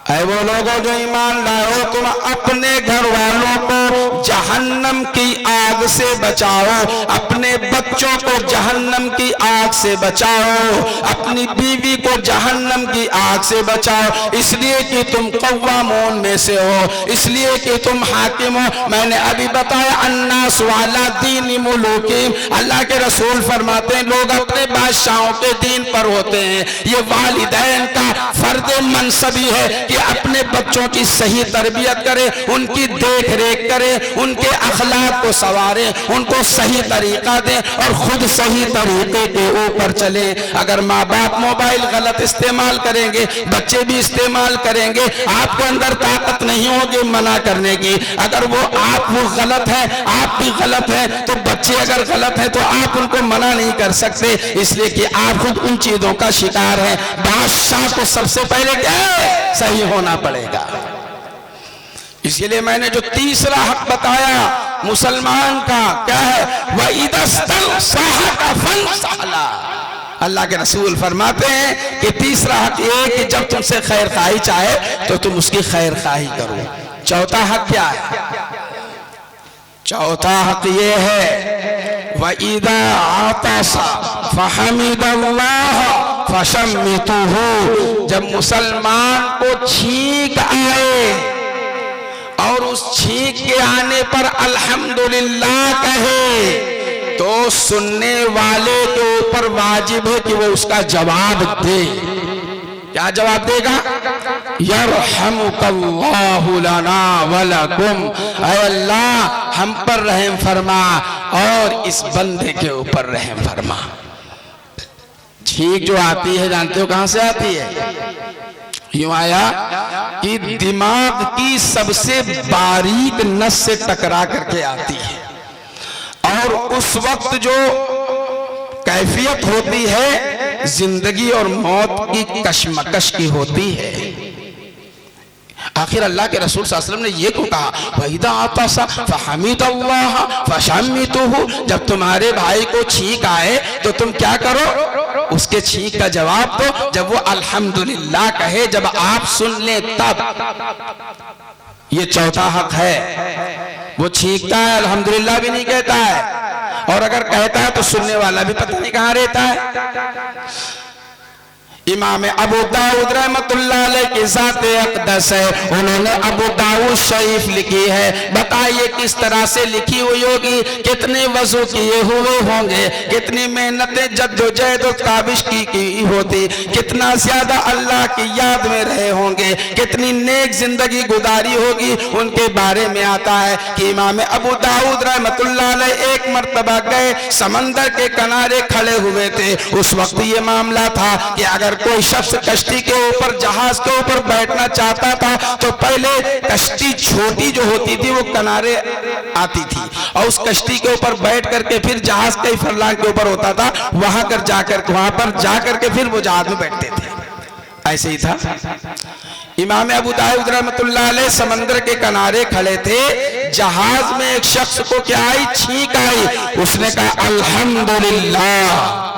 ऐ वो लोगों जो ईमान लाए हो, तुम अपने घर वालों को जहन्नम की आग से बचाओ, अपने बच्चों को जहन्नम की आग से बचाओ, अपनी बीवी को जहन्नम की आग से बचाओ, इसलिए कि तुम कव्वामून में से हो, इसलिए कि तुम हाकिम हो। मैंने अभी बताया अन्नास वाला दीनी मुलूकिम, अल्लाह के रसूल फरमाते हैं लोग अपने बादशाहों के दीन पर होते हैं। ये वालिदैन का फर्ज मनसबी है कि अपने बच्चों की सही तरबियत करे, उनकी देख रेख करे, उनके अखलाक को संवारे, उनको सही तरीका दे और खुद सही तरीके के ऊपर चले। अगर माँ बाप मोबाइल गलत इस्तेमाल करेंगे, बच्चे भी इस्तेमाल करेंगे, आपके अंदर ताकत नहीं होगी मना करने की। अगर वो गलत है, आप भी गलत है, तो बच्चे अगर गलत है तो आप उनको मना नहीं कर सकते, इसलिए कि आप खुद उन चीजों का शिकार है। बादशाह को सबसे पहले क्या है, सही होना पड़ेगा। इसलिए मैंने जो तीसरा हक बताया मुसलमान का क्या है, वह अल्लाह के रसूल फरमाते हैं कि तीसरा हक ये कि जब तुमसे खैर खाई चाहे तो तुम उसकी खैर खाई करो। चौथा हक क्या है, चौथा हक ये है वइदा आतासा फहमिदल्लाह फशम्मितुहु, जब मुसलमान को छींक आए और उस छींक के आने पर अल्हम्दुलिल्लाह कहे तो सुनने वाले के ऊपर वाजिब है कि वो उसका जवाब दे। क्या जवाब देगा, यरहमुकल्लाहु लना व लकुम, ऐ अल्लाह हम पर रहम फरमा और इस बंदे के ऊपर रहम फरमा। छींक जो आती है जानते हो कहां से आती है, यूं आया कि दिमाग की सबसे बारीक नस से टकरा करके आती है और उस वक्त जो कैफियत होती है जिंदगी और मौत की कशमकश की होती है। आखिर अल्लाह के रसूल सल्लल्लाहु अलैहि वसल्लम ने ये क्यों कहा, वहीदा आतासा फहमीदल्लाह फशम्मितुहु, जब तुम्हारे भाई को छींक आए तो तुम क्या करो, उसके छींक का जवाब दो, जब वो अल्हम्दुलिल्लाह कहे, जब आप सुन ले तब। ये चौथा हक है। वो छींकता है अल्हम्दुलिल्लाह भी नहीं कहता है, और अगर कहता है तो सुनने वाला भी पता नहीं कहाँ रहता है। इमाम अबू दाऊद रहमतुल्लाह अलैह की ज़ाते अक़दस है, उन्होंने अबू दाऊद शरीफ लिखी है। बताइए किस तरह से लिखी हुई होगी, कितने वज़ू किए हुए होंगे, कितनी मेहनतें जद्दोजहद और काबिश की होती, कितना ज्यादा अल्लाह की याद में रहे होंगे, कितनी नेक जिंदगी गुजारी होगी। उनके बारे में आता है कि इमाम अबू दाऊद रहमतुल्लाह अलैह एक मर्तबा गए, समंदर के किनारे खड़े हुए थे। उस वक्त ये मामला था कि अगर कोई शख्स कश्ती के ऊपर, जहाज के ऊपर बैठना चाहता था तो पहले कश्ती छोटी जो होती थी वो किनारे आती थी, और उस कश्ती के ऊपर बैठ करके फिर जहाज कई फरलांग के ऊपर होता था, वहां पर जाकर के फिर वो जहाज में बैठते थे। ऐसे ही था। इमाम अबू दाऊद रहमतुल्लाह अलैह समंदर के किनारे खड़े थे, जहाज में एक शख्स को क्या आई, छींक आई। उसने कहा अल्हम्दुलिल्लाह।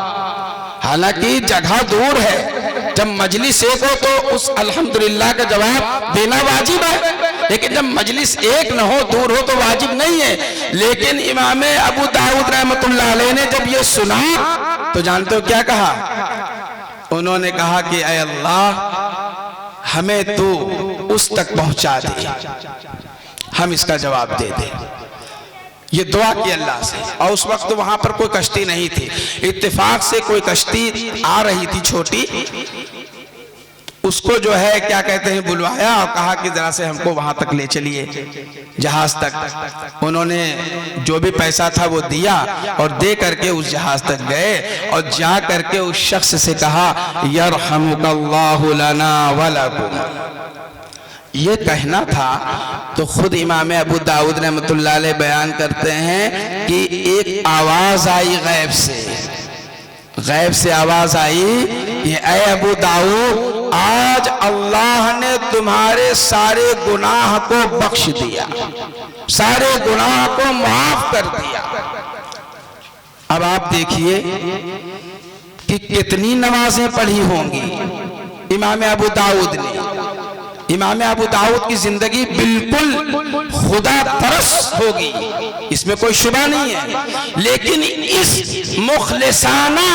हालांकि जगह दूर है, जब मजलिस एक हो तो उस अल्हम्दुलिल्लाह का जवाब देना वाजिब है, लेकिन जब मजलिस एक न हो, दूर हो, तो वाजिब नहीं है। लेकिन इमाम अबू दाऊद रहमतुल्लाह अलैह ने जब ये सुना तो जानते हो क्या कहा, उन्होंने कहा कि ऐ अल्लाह, हमें तू उस तक पहुंचा दे, हम इसका जवाब दे दे। ये दुआ की अल्लाह से। और उस वक्त वहां पर कोई कश्ती नहीं थी, इत्तेफाक से कोई कश्ती आ रही थी छोटी, उसको जो है क्या कहते हैं बुलवाया और कहा कि जरा से हमको वहां तक ले चलिए, जहाज तक। उन्होंने जो भी पैसा था वो दिया और दे करके उस जहाज तक गए, और जा करके उस शख्स से कहा यरहमुकल्लाहु लना व लकुम। ये कहना था तो खुद इमाम अबू दाऊद रहमतुल्लाह अलैह बयान करते हैं कि एक आवाज आई गैब से आवाज आई कि ऐ अबू दाऊद, आज अल्लाह ने तुम्हारे सारे गुनाह को बख्श दिया, सारे गुनाह को माफ कर दिया। अब आप देखिए कि कितनी नमाजें पढ़ी होंगी इमाम अबू दाऊद ने। इमाम अबू दाऊद की जिंदगी बिल्कुल खुदा परस्त होगी, इसमें कोई शुबा नहीं है। लेकिन इस मुखलिसाना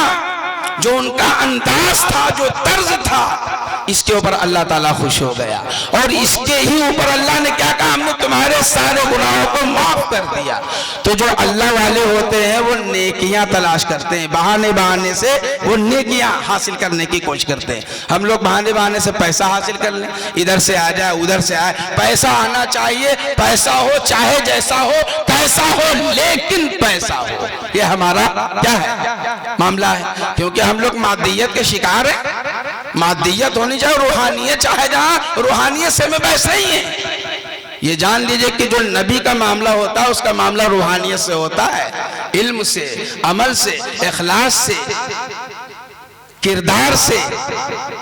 जो उनका अंदाज था, जो तर्ज था, इसके ऊपर अल्लाह ताला खुश हो गया। और इसके ही ऊपर अल्लाह ने क्या कहा, हमने तुम्हारे सारे गुनाहों को माफ कर दिया। तो जो अल्लाह वाले होते हैं वो नेकियां तलाश करते हैं, बहाने से वो नेकियां हासिल करने की कोशिश करते हैं। हम लोग बहाने से पैसा हासिल कर लें, इधर से आ जाए उधर से आए, पैसा आना चाहिए, पैसा हो चाहे जैसा हो, पैसा हो लेकिन पैसा हो, ये हमारा क्या है मामला है। क्योंकि हम लोग मादियत के शिकार हैं। मादियत होनी चाहिए, रूहानियत चाहे जहां, रूहानियत से में बहस नहीं है। ये जान लीजिए कि जो नबी का मामला होता है उसका मामला रूहानियत से होता है, इल्म से, अमल से, इखलास से, किरदार से,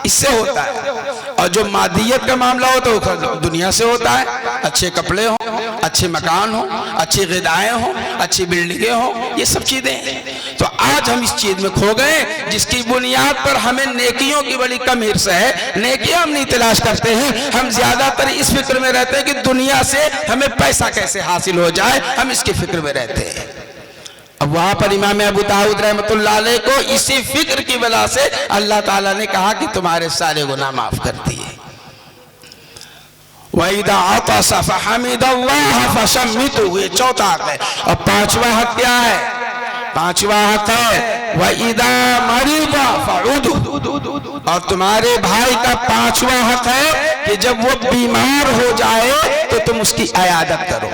इससे होता है। और जो मादियत का मामला होता है वो दुनिया से होता है। अच्छे कपड़े हो, अच्छे मकान हो, अच्छी ग़िज़ाएं हो, अच्छी बिल्डिंगें हो, ये सब चीजें हैं। तो आज हम इस चीज में खो गए जिसकी बुनियाद पर हमें नेकियों की बड़ी कम हिर्स है। नेकियां हम नहीं तलाश करते हैं, हम ज्यादातर इस फिक्र में रहते हैं कि दुनिया से हमें पैसा कैसे हासिल हो जाए, हम इसकी फिक्र में रहते हैं। अब वहां पर इमाम अबू दाऊद रहमतुल्लाह अलैह को इसी फिक्र की वजह से अल्लाह ताला ने कहा कि तुम्हारे सारे गुनाह माफ कर दिए। वइदा अतसा फहमिदल्लाह फशम्मितु, ये चौथा हक है। और पांचवा हक क्या है? पांचवा हक है वइदा मरीदा फउदु, और तुम्हारे भाई का पांचवा हक है कि जब वो बीमार हो जाए तो तुम उसकी इयादत करो।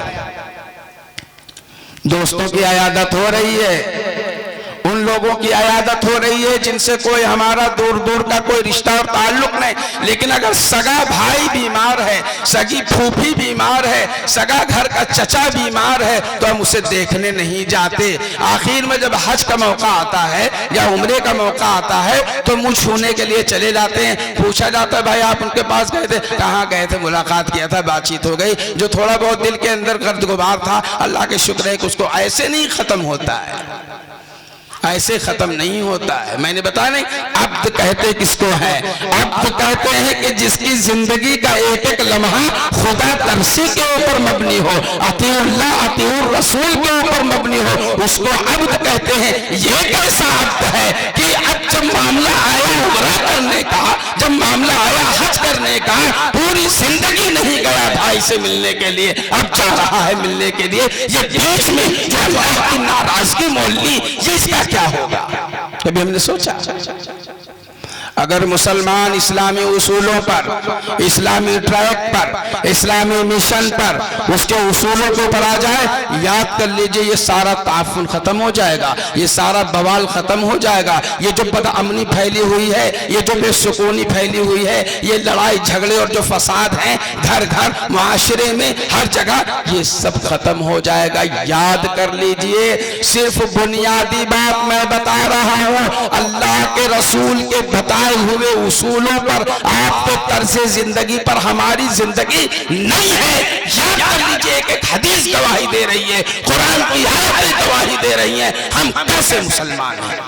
दोस्तों की इयादत हो रही है, उन लोगों की अयादत हो रही है जिनसे कोई हमारा दूर दूर का कोई रिश्ता और ताल्लुक नहीं, लेकिन अगर सगा भाई बीमार है, सगी फूफी बीमार है, सगा घर का चचा बीमार है, तो हम उसे देखने नहीं जाते। आखिर में जब हज का मौका आता है या उम्रे का मौका आता है तो मुंह छूने के लिए चले जाते हैं। पूछा जाता है भाई आप उनके पास गए थे? कहाँ गए थे? मुलाकात किया था, बातचीत हो गई। जो थोड़ा बहुत दिल के अंदर गर्द गुबार था, अल्लाह के शुक्र है कि उसको ऐसे नहीं खत्म होता है, ऐसे खत्म नहीं होता है। मैंने बताया नहीं, अब्द कहते किसको है? अब्द कहते हैं कि जिसकी जिंदगी का एक एक लम्हा खुदा तरसी के ऊपर मबनी हो, अतीउल्लाह अतीउर रसूल के ऊपर मबनी हो, उसको अब्द कहते हैं। ये कैसा अब्द है कि अब जब मामला आया उम्रा करने का, जब मामला आया हज करने का, पूरी जिंदगी नहीं गया भाई से मिलने के लिए, अब जा रहा है मिलने के लिए। ये बीच में जो अल्लाह की नाराजगी मोल ली, ये इसका क्या होगा? कभी हमने सोचा? अगर मुसलमान इस्लामी उसूलों पर, इस्लामी ट्रैक पर, इस्लामी मिशन पर, उसके उसूलों के ऊपर आ जाए, याद कर लीजिए ये सारा ताफुन खत्म हो जाएगा, ये सारा बवाल खत्म हो जाएगा। ये जो बदअमनी फैली हुई है, ये जो बेसुकूनी फैली हुई है, ये लड़ाई झगड़े और जो फसाद हैं घर घर मुआशरे में हर जगह, ये सब खत्म हो जाएगा। याद कर लीजिए, सिर्फ बुनियादी बात मैं बता रहा हूँ, अल्लाह के रसूल के बताए हुए उसूलों पर, आपके तर्ज़े जिंदगी पर हमारी जिंदगी नहीं है। याद कर लीजिए, एक हदीस गवाही दे रही है, कुरान की आयतें गवाही दे रही हैं, हम कैसे मुसलमान हैं।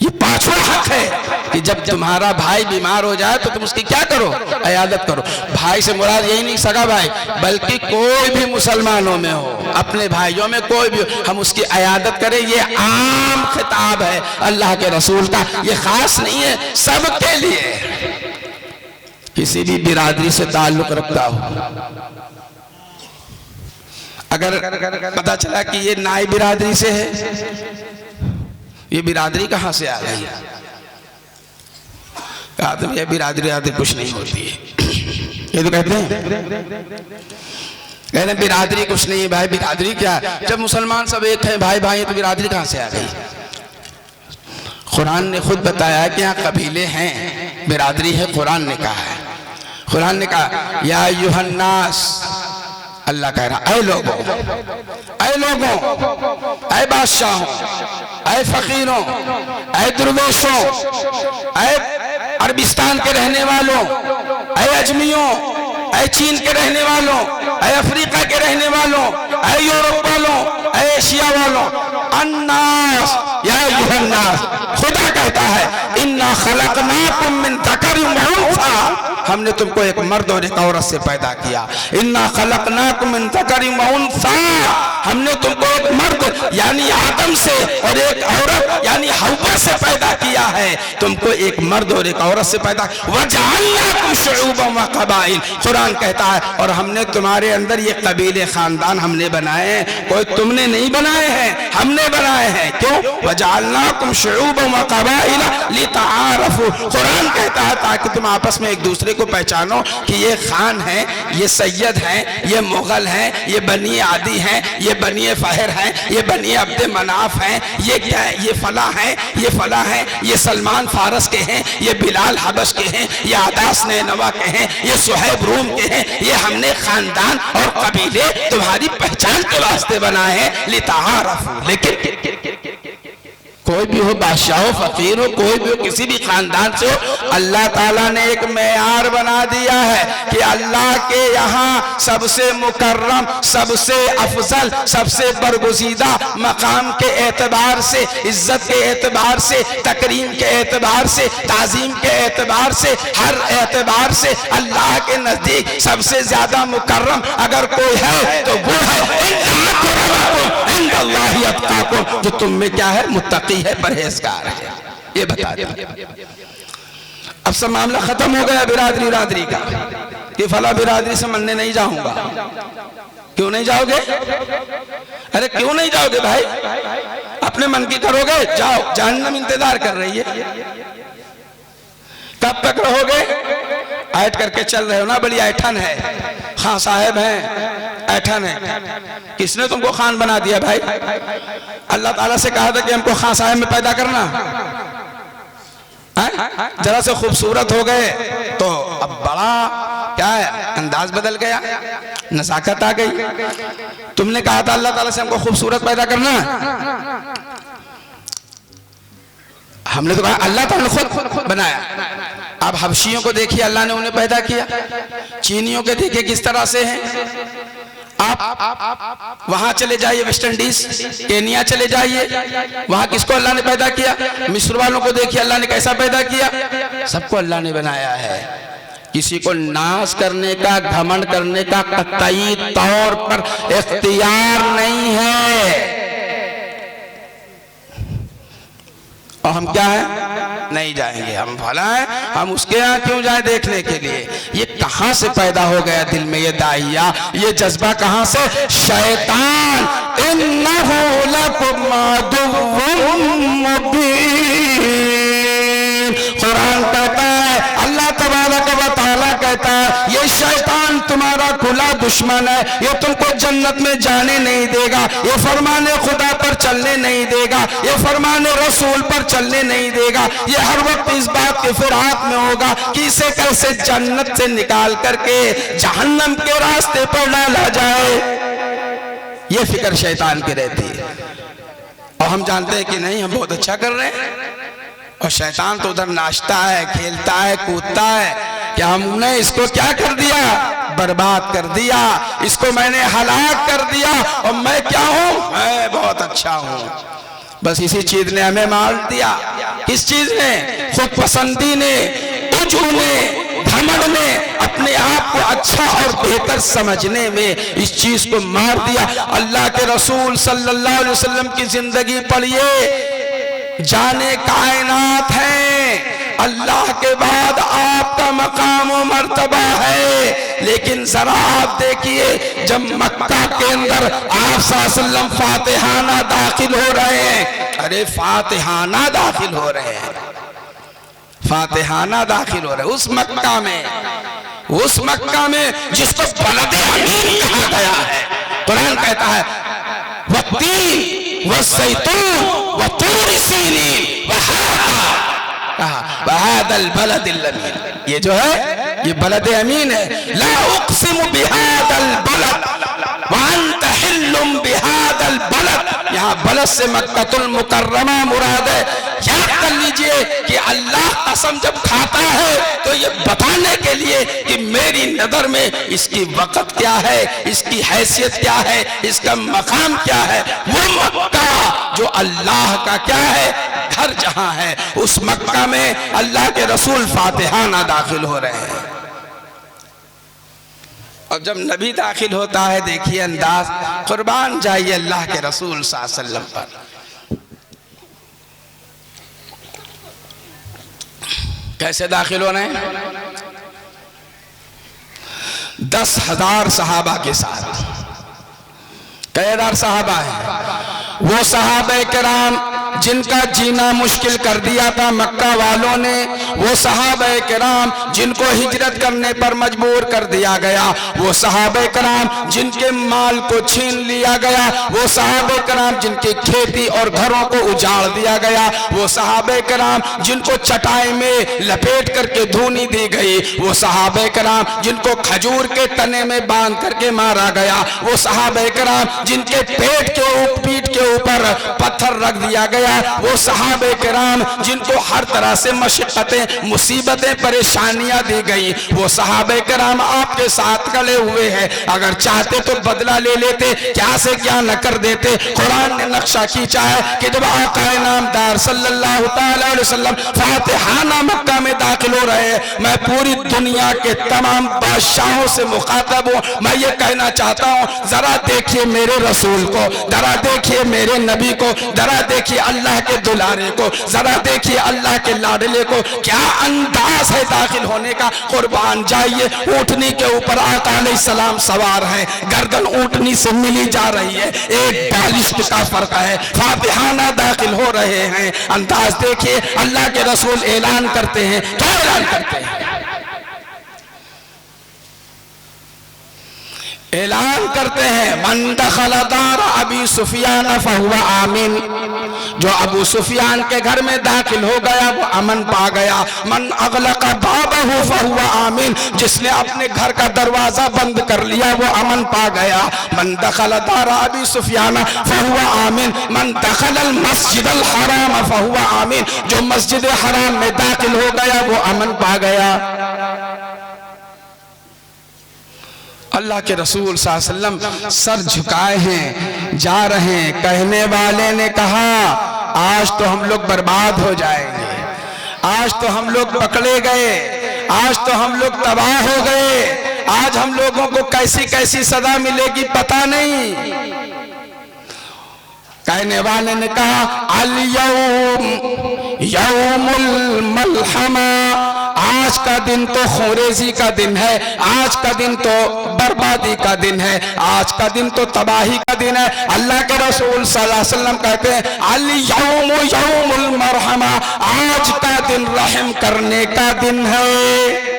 ये पांचवा हक है कि जब तुम्हारा भाई बीमार हो जाए तो तुम उसकी क्या करो? इयादत करो। भाई से मुराद यही नहीं सगा भाई, बल्कि कोई भी मुसलमानों में हो, अपने भाइयों में कोई भी, हम उसकी इयादत करें। ये आम खिताब है अल्लाह के रसूल का, ये खास नहीं है, सबके लिए। किसी भी बिरादरी से ताल्लुक रखता हो, अगर पता चला कि ये नाई बिरादरी से है, ये बिरादरी कहां से आ गई? कहा तो ये बिरादरी आदि कुछ नहीं होती है, ये तो कहते हैं बिरादरी कुछ नहीं है। भाई बिरादरी क्या है? जब मुसलमान सब एक हैं, भाई भाई, तो बिरादरी कहां से आ गई? कुरान ने खुद बताया कि यहाँ कबीले हैं, बिरादरी है। कुरान ने कहा है, कुरान ने कहा या अय्युहन्नास, अल्लाह कह रहा ऐ लोगों, ऐ लोगों, ऐ बादशाहों, ऐ फकीरों, ऐ दुर्वेशों, ऐ अरबिस्तान के रहने वालों, ऐ अजमियों, ऐ चीन के रहने वालों, ऐ अफ्रीका के रहने वालों, ऐ यूरोप वालों, ऐ एशिया वालों, अन्नास या अय्युहन्नास, खुदा कहता है इन्ना खलकनाकुम मिन ज़करिन व उन्सा, हमने तुमको एक मर्द और एक औरत से पैदा किया। इन्ना खलकनाकुम मिन ज़करिन व उन्सा, हमने तुमको एक मर्द यानी आदम से और एक औरत यानी हव्वा से पैदा किया है। तुमको एक मर्द और एक औरत से पैदा, वजअलनाकुम शुऊबन व क़बाइल, कुरान कहता है, और हमने तुम्हारे अंदर ये कबीले खानदान हमने बनाए हैं, कोई तुमने नहीं बनाए हैं, हमने बनाए हैं। क्यों? वजअलनाकुम शुऊबन व क़बाइल लितआरफू, कुरान कहता है ताकि तुम आपस में एक दूसरे को पहचानो कि ये खान है, ये सैयद हैं, ये मुगल हैं, ये बनी आदि हैं, ये बनी फहर हैं, ये बनी अब्द मनाफ हैं, ये क्या है, ये फला हैं, ये फला हैं, ये सलमान फारस के हैं, ये बिलाल हबश के हैं, ये आदास नैनवा के हैं, ये सुहैब रूम के हैं। ये हमने खानदान और कबीले तुम्हारी पहचान के वास्ते बनाए हैं, लितारफू। लेकिन कोई भी हो, बादशाह हो, फकीर हो, कोई भी हो, किसी भी खानदान से हो, अल्लाह ताला ने एक मेयार बना दिया है कि अल्लाह के यहाँ सबसे मुकर्रम, सबसे अफजल, सबसे बरगुज़ीदा मकाम के एतबार से, इज्जत के एतबार से, तकरीम के एतबार से, ताज़ीम के एतबार से, हर एतबार से अल्लाह के नज़दीक सबसे ज्यादा मुकर्रम अगर कोई है तो वो है इंदल्लाहि अत्काकुम, जो तुम में क्या है? मुत्तकी है, परहेजगार है। ये बता दिया। अब सब मामला खत्म हो गया बिरादरी का कि फला बिरादरी से मिलने नहीं जाऊंगा। क्यों नहीं जाओगे? अरे क्यों नहीं जाओगे भाई? अपने मन की करोगे, जाओ, जहन्नम इंतजार कर रही है। कब तक रहोगे? ऐठ करके चल रहे हो ना, बड़ी ऐठन है, खान साहब हैं, ऐठन है। किसने तुमको खान बना दिया भाई? अल्लाह ताला से कहा था कि हमको खान साहब में पैदा करना। जरा से खूबसूरत हो गए तो अब बड़ा क्या है, अंदाज बदल गया, नज़ाकत आ गई। तुमने कहा था अल्लाह ताला से हमको खूबसूरत पैदा करना, हमने तो कहा अल्लाह ताला ने खुद बनाया। अब हबशियों को देखिए, अल्लाह ने उन्हें पैदा किया। चीनियों के देखिए किस तरह से हैं। आप वहां चले जाइए, वेस्ट इंडीज, केनिया चले जाइए, वहां किसको अल्लाह ने पैदा किया? मिस्र वालों को देखिए अल्लाह ने कैसा पैदा किया। सबको अल्लाह ने बनाया है। किसी को नाश करने का, घमंड करने का कतई तौर पर इख्तियार नहीं है। और हम क्या है, नहीं जाएंगे, हम भला है, हम उसके यहाँ क्यों जाए देखने के लिए। ये कहां से पैदा हो गया दिल में ये दाहिया, ये जज्बा कहां से? शैतान। इन्नहु लकुम अदुव्वुम मुबीन, कुरान कहता है, अल्लाह तबारक व तआला कहता है, ये शैतान तुम्हारा खुला दुश्मन है, ये तुमको जन्नत में जाने नहीं देगा, ये फरमाने खुदा पर चलने नहीं देगा, ये फरमाने रसूल पर चलने नहीं देगा। ये हर वक्त इस बात के फिराक में होगा कि इसे कैसे जन्नत से निकाल करके जहन्नम के रास्ते पर डाला जाए। ये फिक्र शैतान की रहती है। और हम जानते हैं कि नहीं, हम बहुत अच्छा कर रहे हैं, और शैतान तो उधर नाचता है, खेलता है, कूदता है कि हमने इसको क्या कर दिया, बर्बाद कर दिया, इसको मैंने हलाक कर दिया, और मैं क्या हूं, मैं बहुत अच्छा हूं। बस इसी चीज ने हमें मार दिया। किस चीज ने? खुद पसंदी ने, उजू ने, घमंड ने, अपने आप को अच्छा और बेहतर समझने में इस चीज को मार दिया। अल्लाह के रसूल सल्लल्लाहु अलैहि वसल्लम की जिंदगी पढ़िए, जाने कायनात है, अल्लाह के बाद आपका मकाम और मर्तबा है। लेकिन जरा आप देखिए, जब मक्का के अंदर आप सल्लल्लाहु अलैहि वसल्लम फातिहाना दाखिल हो रहे हैं, अरे फातिहाना दाखिल हो रहे हैं, फातिहाना दाखिल हो रहे हैं उस मक्का में जिसको बलदे अमीन कहा गया है। कुरान कहता है, वत्तीन वज़ैतून वतूर सीनीन वहादल बलदिल अमीन, ये जो है ये बलद अमीन है। ला उक़सिमु बिहादल बलद व अंत हिल्लुम बिहादल बलद, यहाँ बलद से मक्कतुल मुकर्रमा मुराद है। याद कर लीजिए कि अल्लाह कसम जब खाता है तो ये बताने के लिए कि मेरी नजर में इसकी वक़्त क्या है, इसकी हैसियत क्या है, इसका मकाम क्या है। वो मक्का जो अल्लाह का क्या है, घर जहां है, उस मक्का में अल्लाह के रसूल फातिहाना दाखिल हो रहे हैं। और जब नबी दाखिल होता है, देखिए अंदाज, कुर्बान जाइए अल्लाह के रसूल सल्लल्लाहु अलैहि वसल्लम पर। कैसे दाखिल हो रहे हैं? 10,000 सहाबा के साथ। कई सहाबा है, वो सहाबा किराम जिनका जीना मुश्किल कर दिया था मक्का वालों ने, वो सहाबा किराम जिनको हिजरत करने पर मजबूर कर दिया गया, वो सहाबा किराम जिनके माल को छीन लिया गया, वो सहाबा किराम जिनकी खेती और घरों को उजाड़ दिया गया, वो सहाबा किराम जिनको चटाई में लपेट करके धूनी दी गई, वो सहाबा किराम जिनको खजूर के तने में बांध करके मारा गया, वो सहाबा किराम जिनके पीठ के ऊपर पत्थर रख दिया गया, वो सहाबे किराम जिनको हर तरह से मशक्कतें, मुसीबतें, परेशानियां दी गई, वो सहाबे किराम आपके साथ खड़े हुए हैं। अगर चाहते तो बदला ले लेते, क्या से क्या न कर देते। कुरान ने नक्शा खींचा है कि जब आका नामदार सल्लल्लाहु अलैहि वसल्लम फातिहाना मक्का में दाखिल हो रहे हैं, मैं पूरी दुनिया के तमाम बादशाहों से मुखातब हूँ, मैं ये कहना चाहता हूँ, जरा देखिए मेरे रसूल को, जरा देखिए मेरे नबी को, जरा देखिए अल्लाह के दुलारे को, जरा देखिए अल्लाह के लाडले को, क्या अंदाज है दाखिल होने का। कुर्बान जाइए, ऊँटनी के ऊपर आका अलैहिस्सलाम सवार है, गर्दन ऊँटनी से मिली जा रही है, एक बालिश्त का फर्क है, फातिहाना दाखिल हो रहे हैं। अंदाज देखिए, अल्लाह के रसूल ऐलान करते हैं, क्या ऐलान करते हैं? ऐलान करते हैं मन दखल दार अबी सुफियान फहुवा आमिन, जो अबू सुफियान के घर में दाखिल हो गया वो अमन पा गया। मन अगलक बाबहु फहुवा आमिन, जिसने अपने घर का दरवाजा बंद कर लिया वो अमन पा गया। मन दखल दार अबी सुफियान फहुवा आमिन, मन दखल अल मस्जिद अल हराम फहुवा आमिन, जो मस्जिद हराम में दाखिल हो गया वो अमन पा गया। अल्लाह के रसूल सल्लल्लाहु अलैहि वसल्लम सर झुकाए हैं, जा रहे हैं। कहने वाले ने कहा आज तो हम लोग बर्बाद हो जाएंगे, आज तो हम लोग पकड़े गए, आज तो हम लोग तबाह हो गए, आज हम लोगों को कैसी कैसी सजा मिलेगी पता नहीं। कहने वाले ने कहा अल यौम यौमुल मलहमा, आज का दिन तो खुरेजी का दिन है, आज का दिन तो बर्बादी का दिन है, आज का दिन तो तबाही का दिन है। अल्लाह के रसूल सल्लल्लाहु अलैहि वसल्लम कहते हैं अल यौम यौमुल मरहमा, आज का दिन रहम करने का दिन है।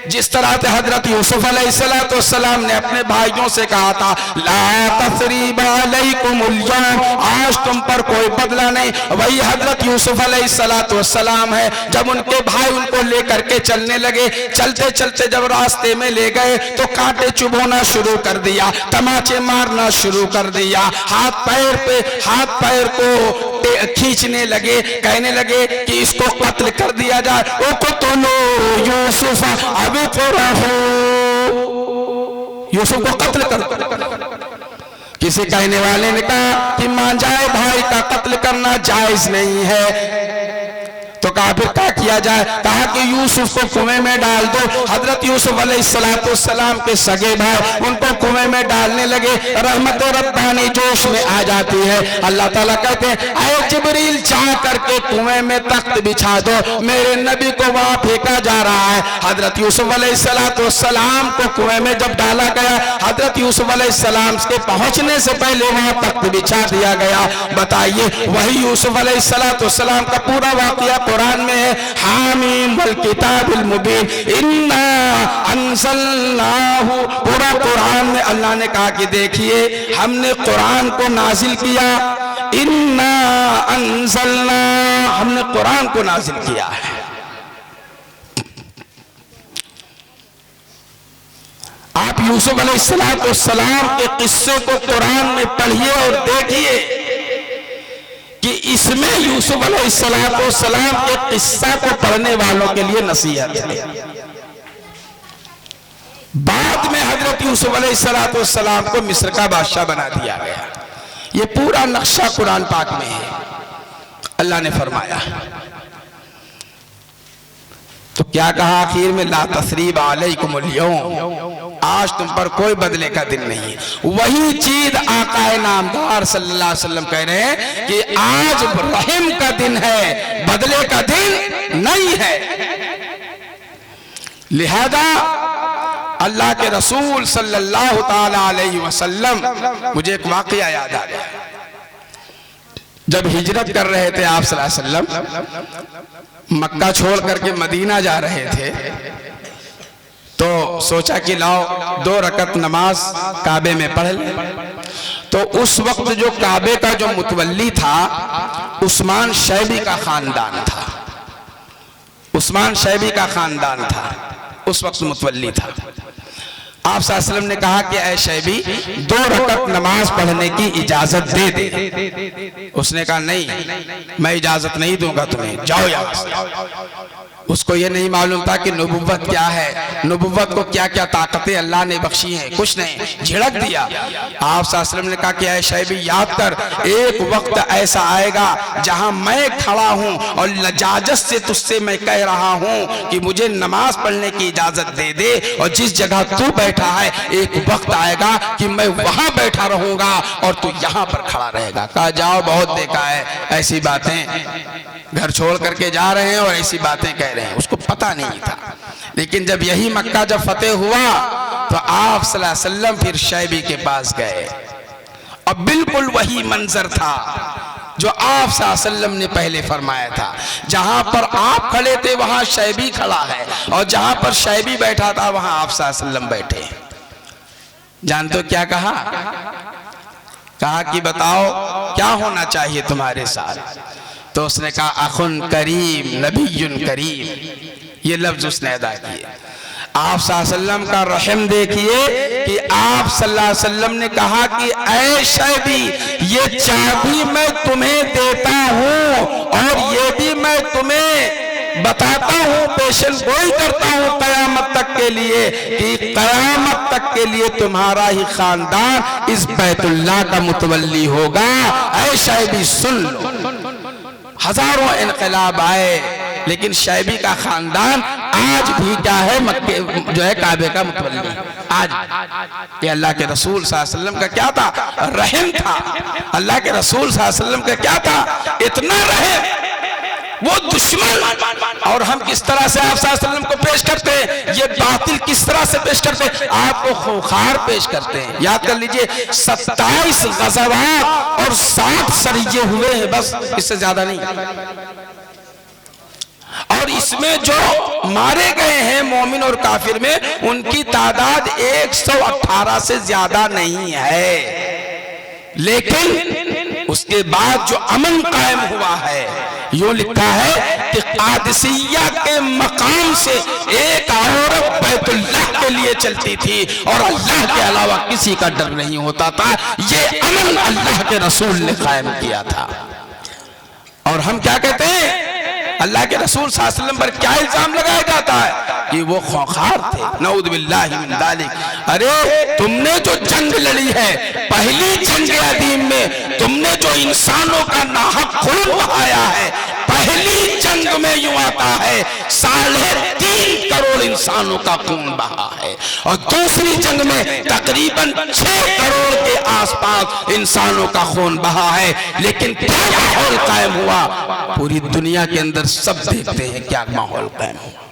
जिस तरह से हजरत यूसुफ अलैहिस्सलाम ने अपने भाइयों से कहा था ला तसरीबा अलैकुमुल यौम, आज तुम पर कोई बदला नहीं, वही हजरत यूसुफ अलैहिस्सलाम है। जब उनके भाई उनको लेकर के चलने लगे, चलते चलते जब रास्ते में ले गए तो कांटे चुभोना शुरू कर दिया, तमाचे मारना शुरू कर दिया, हाथ पैर को खींचने लगे, कहने लगे कि इसको कत्ल कर दिया जाए। ओ कत्लो यूसुफ अब यूसुफ को कत्ल कर। किसी कहने वाले ने कहा कि मांझाए भाई का कत्ल करना जायज नहीं है, तो कहा फिर क्या किया जाए? कहा कि यूसुफ को कुएं में डाल दो। हजरत यूसुफ अलैहिस्सलाम के सगे भाई उनको कुएं में डालने लगे। रहमत रब्बानी जोश में आ जाती है। अल्लाह ताला कहते हैं ऐ जिब्रील चाह करके कुएं में तख्त बिछा दो, मेरे नबी को वहां फेंका जा रहा है। हजरत यूसुफ अलैहिस्सलाम को कुएं में जब डाला गया, हजरत यूसुफ अलैहिस्सलाम के पहुंचने से पहले वहां तख्त बिछा दिया गया। बताइए वही यूसुफ अलैहिस्सलाम का पूरा वाकया कुरान में है। हामीम वल किताबिल मुबीन इन्ना अंज़लनाहु, पूरा कुरान में अल्लाह ने कहा कि देखिए हमने कुरान को नाजिल किया। इन्ना अंज़लना, हमने कुरान को नाजिल किया है। आप यूसुफ अलैहिस्सलाम के किस्से को कुरान में पढ़िए और देखिए कि इसमें यूसुफ अलैहिस्सलाम के किस्सा को पढ़ने वालों के लिए नसीहत है। बाद में हजरत यूसुफ अलैहिस्सलाम को मिस्र का बादशाह बना दिया गया। ये पूरा नक्शा कुरान पाक में है। अल्लाह ने फरमाया तो क्या कहा आखिर में ला तसरीब अलैकुमुल यौम, आज तुम पर कोई बदले का दिन नहीं है। वही चीज आकाए नामदार सल्लल्लाहु अलैहि वसल्लम कह रहे हैं कि आज रहम का दिन है, बदले का दिन नहीं है। लिहाजा अल्लाह के रसूल सल्लल्लाहु ताला अलैहि वसल्लम, मुझे एक वाकया याद आ गया। जब हिजरत कर रहे थे आप सल्लल्लाहु अलैहि वसल्लम, मक्का छोड़ करके मदीना जा रहे थे, तो सोचा कि लाओ 2 रकत नमाज काबे में पढ़ लें। तो उस वक्त जो काबे का जो मुतवल्ली था उस्मान शैबी का खानदान था, उस्मान शैबी का खानदान था, उस वक्त मुतवल्ली था। आप सल्लल्लाहु अलैहि वसल्लम ने कहा कि ऐ शैबी 2 रकत नमाज पढ़ने की इजाजत दे दे। उसने कहा नहीं, मैं इजाजत नहीं दूंगा तुम्हें, जाओ यहाँ से। उसको ये नहीं मालूम था कि नबुव्वत क्या है, नबुव्वत को क्या क्या ताकतें अल्लाह ने बख्शी हैं, कुछ नहीं, झिड़क दिया। आप सल्लल्लाहु अलैहि वसल्लम ने कहा कि ऐ शैबी याद कर, एक वक्त ऐसा आएगा जहां मैं खड़ा हूं और लजाजत से तुझसे मैं कह रहा हूं कि मुझे नमाज पढ़ने की इजाजत दे दे, और जिस जगह तू बैठा है एक वक्त आएगा कि मैं वहां बैठा रहूंगा और तू यहां पर खड़ा रहेगा। कहा जाओ, बहुत देखा है ऐसी बातें, घर छोड़ करके जा रहे हैं और ऐसी बातें कह रहे हैं। उसको पता नहीं था। लेकिन जब यही मक्का जब फतेह हुआ तो आप सल्लल्लाहु अलैहि वसल्लम फिर शैबी के पास गए और बिल्कुल वही मंजर था जो आप सल्लल्लाहु अलैहि वसल्लम ने पहले फरमाया था। जहां पर आप खड़े थे वहां शैबी खड़ा है, और जहां पर शैबी बैठा था वहां आप सल्लल्लाहु अलैहि वसल्लम बैठे। जानते हो क्या कहा? कहा कि बताओ क्या होना चाहिए तुम्हारे साथ? तो उसने कहा अखुन करीम नबीयुन करीम। ये लफ्ज उसने अदा किए। आप सल्लल्लाहु अलैहि वसल्लम का रहम देखिए कि आप सल्लल्लाहु अलैहि वसल्लम ने कहा कि ऐ शैबी, ये चाबी मैं तुम्हें देता हूं और ये भी मैं तुम्हें बताता हूं, पेशन गोई करता हूं कयामत तक के लिए कि कयामत तक के लिए तुम्हारा ही खानदान इस बैतुल्लाह का मुतवल्ली होगा। ऐ शैबी सुन लो। हजारों इनकलाब आए लेकिन शैबी का खानदान आज भी क्या है, मक्के जो है काबे का मुतवल्ली आज। ये अल्लाह के रसूल सल्लल्लाहु अलैहि वसल्लम का क्या था? रहम था। अल्लाह के रसूल सल्लल्लाहु अलैहि वसल्लम का क्या था? इतना रहम। वो दुश्मन और हम किस तरह से आप सल्लल्लाहु अलैहि वसल्लम को पेश करते हैं, ये बातिल किस तरह से पेश करते हैं, आपको खूंखार पेश करते हैं। याद कर लीजिए 27 गज़वात और 60 सरिये हुए हैं, बस इससे ज्यादा नहीं। और इसमें जो मारे गए हैं मोमिन और काफिर में, उनकी तादाद 118 से ज्यादा नहीं है। लेकिन उसके बाद जो अमन कायम हुआ है, यूं लिखा है कि कादिसिया के मकाम से एक औरत बैतुल्लाह के लिए चलती थी और अल्लाह के अलावा किसी का डर नहीं होता था। ये अमन अल्लाह के रसूल ने कायम किया था। और हम क्या कहते हैं, अल्लाह के रसूल सल्लल्लाहु अलैहि वसल्लम पर क्या इल्जाम लगाया जाता है कि वो खूंखार थे, नऊज़ बिल्लाहि मिन ज़ालिक। अरे तुमने जो जंग लड़ी है, पहली जंग अदीम में तुमने जो इंसानों का नाहक खून बहाया है, पहली जंग में यूं आता है 3.5 करोड़ इंसानों का खून बहा है, और दूसरी जंग में तकरीबन 6 करोड़ के आसपास इंसानों का खून बहा है। लेकिन क्या माहौल कायम हुआ, पूरी दुनिया के अंदर सब देखते हैं क्या माहौल कायम हुआ।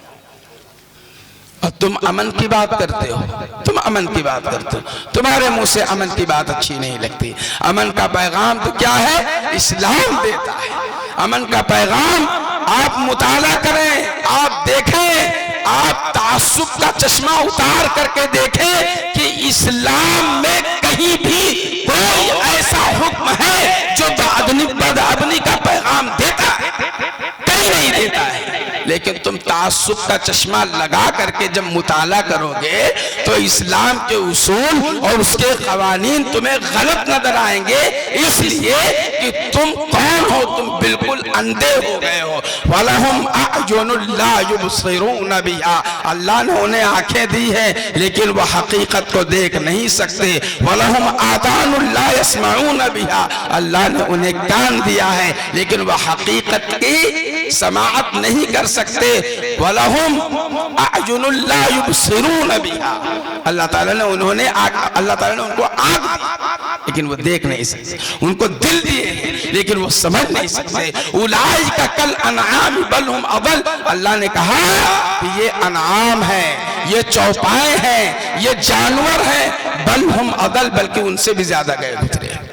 और तुम अमन की बात करते हो, तुम अमन की बात करते हो, तुम्हारे मुंह से अमन की बात अच्छी नहीं लगती। अमन का पैगाम तो क्या है, इस्लाम देता है। अमन का पैगाम आप मुताला करें, आप देखें, आप तासुब का चश्मा उतार करके देखें कि इस्लाम में कहीं भी कोई ऐसा हुक्म है जो बदअदनी का पैगाम देता है, कहीं नहीं देता है। लेकिन तुम तासुब का चश्मा लगा करके जब मुताला करोगे तो इस्लाम के उसूल और उसके कवानीन तुम्हें गलत नजर आएंगे, इसलिए कि तुम कौन हो, तुम बिल्कुल अंधे हो गए हो। वलहुम अअयुनुन ला युबसिरूना बिहा, अल्लाह ने उन्हें आंखें दी है लेकिन वह हकीकत को देख नहीं सकते। वलहुम आदानुन ला यस्माऊना बिहा, अल्लाह ने उन्हें कान दिया है लेकिन वह हकीकत की समाअत नहीं कर सकते। वलहुम अअयुनुन ला युबसिरूना बिहा, अल्लाह ताला ने उनको आँख दी लेकिन वो देख नहीं सकते, उनको दिल दिए लेकिन वो समझ नहीं सकते। उलाइका कल अनआम बल हुम अदल, अल्लाह ने कहा कि ये अनआम है, ये चौपाए हैं, ये जानवर हैं, बल हुम अदल, बल्कि उनसे भी ज्यादा गए गुजरे।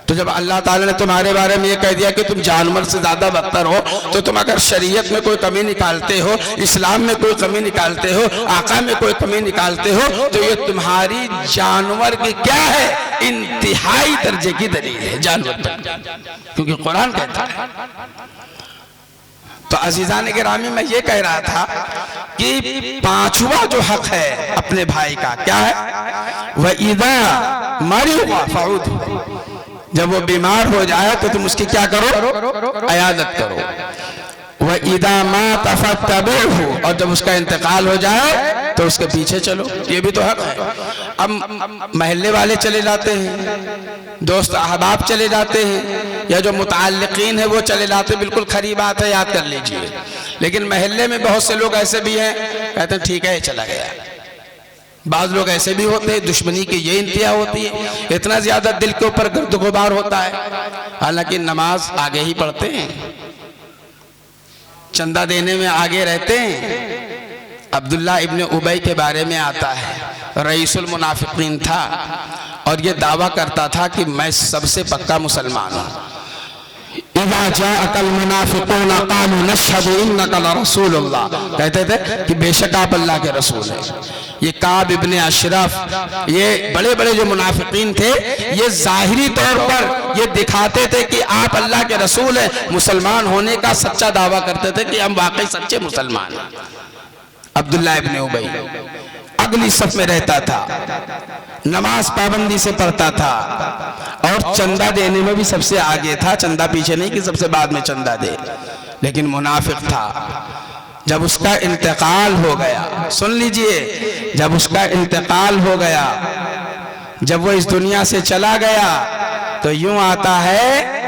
तो जब अल्लाह ताला ने तुम्हारे बारे में ये कह दिया कि तुम जानवर से ज्यादा बदतर हो, तो तुम अगर शरीयत में कोई कमी निकालते हो, इस्लाम में कोई कमी निकालते हो, आका में कोई कमी निकालते हो, तो ये तुम्हारी जानवर की क्या है, इंतहाई दर्जे की दलील है जानवर पर, क्योंकि कुरान कहता है। तो अजीजान गिरामी में ये कह रहा था कि 5वां जो हक है अपने भाई का क्या है, वह इदा मरिज़ फऊद, जब वो बीमार हो जाए तो तुम उसकी क्या करो, अयादत करो। वह इदा मात फत्तबिहु, और जब उसका इंतकाल हो जाए तो उसके पीछे चलो, ये भी तो हक है। अब महल्ले वाले चले जाते हैं, दोस्त अहबाब चले जाते हैं, या जो मुताल्लिकीन है वो चले जाते हैं, बिल्कुल खरी बात है, याद कर लीजिए। लेकिन महल्ले में बहुत से लोग ऐसे भी हैं, कहते हैं ठीक है चला गया। बाज लोग ऐसे भी होते हैं, दुश्मनी की ये इंतहा होती है, इतना ज्यादा दिल के ऊपर गर्द गुबार होता है, हालांकि नमाज आगे ही पढ़ते हैं, चंदा देने में आगे रहते हैं। अब्दुल्ला इब्ने उबई के बारे में आता है, रईसुल मुनाफिकीन था और ये दावा करता था कि मैं सबसे पक्का मुसलमान हूँ। इज़ा जाअकल मुनाफिकून क़ालू नशहदु इन्नका लरसूलुल्लाह, कहते थे कि बेशक आप अल्लाह के रसूल हैं। ये काब इब्ने अशरफ, ये बड़े बड़े जो मुनाफिकीन थे, ये जाहिरी तौर पर ये दिखाते थे कि आप अल्लाह के रसूल हैं, मुसलमान होने का सच्चा दावा करते थे कि हम वाकई सच्चे मुसलमान हैं। अब्दुल्ला इब्ने उबई अगली सफ में रहता था, नमाज पाबंदी से पढ़ता था और चंदा देने में भी सबसे आगे था। चंदा पीछे नहीं कि सबसे बाद में चंदा दे, लेकिन मुनाफिक था। जब उसका इंतकाल हो गया, सुन लीजिए, जब उसका इंतकाल हो गया, जब वो इस दुनिया से चला गया, तो यूं आता है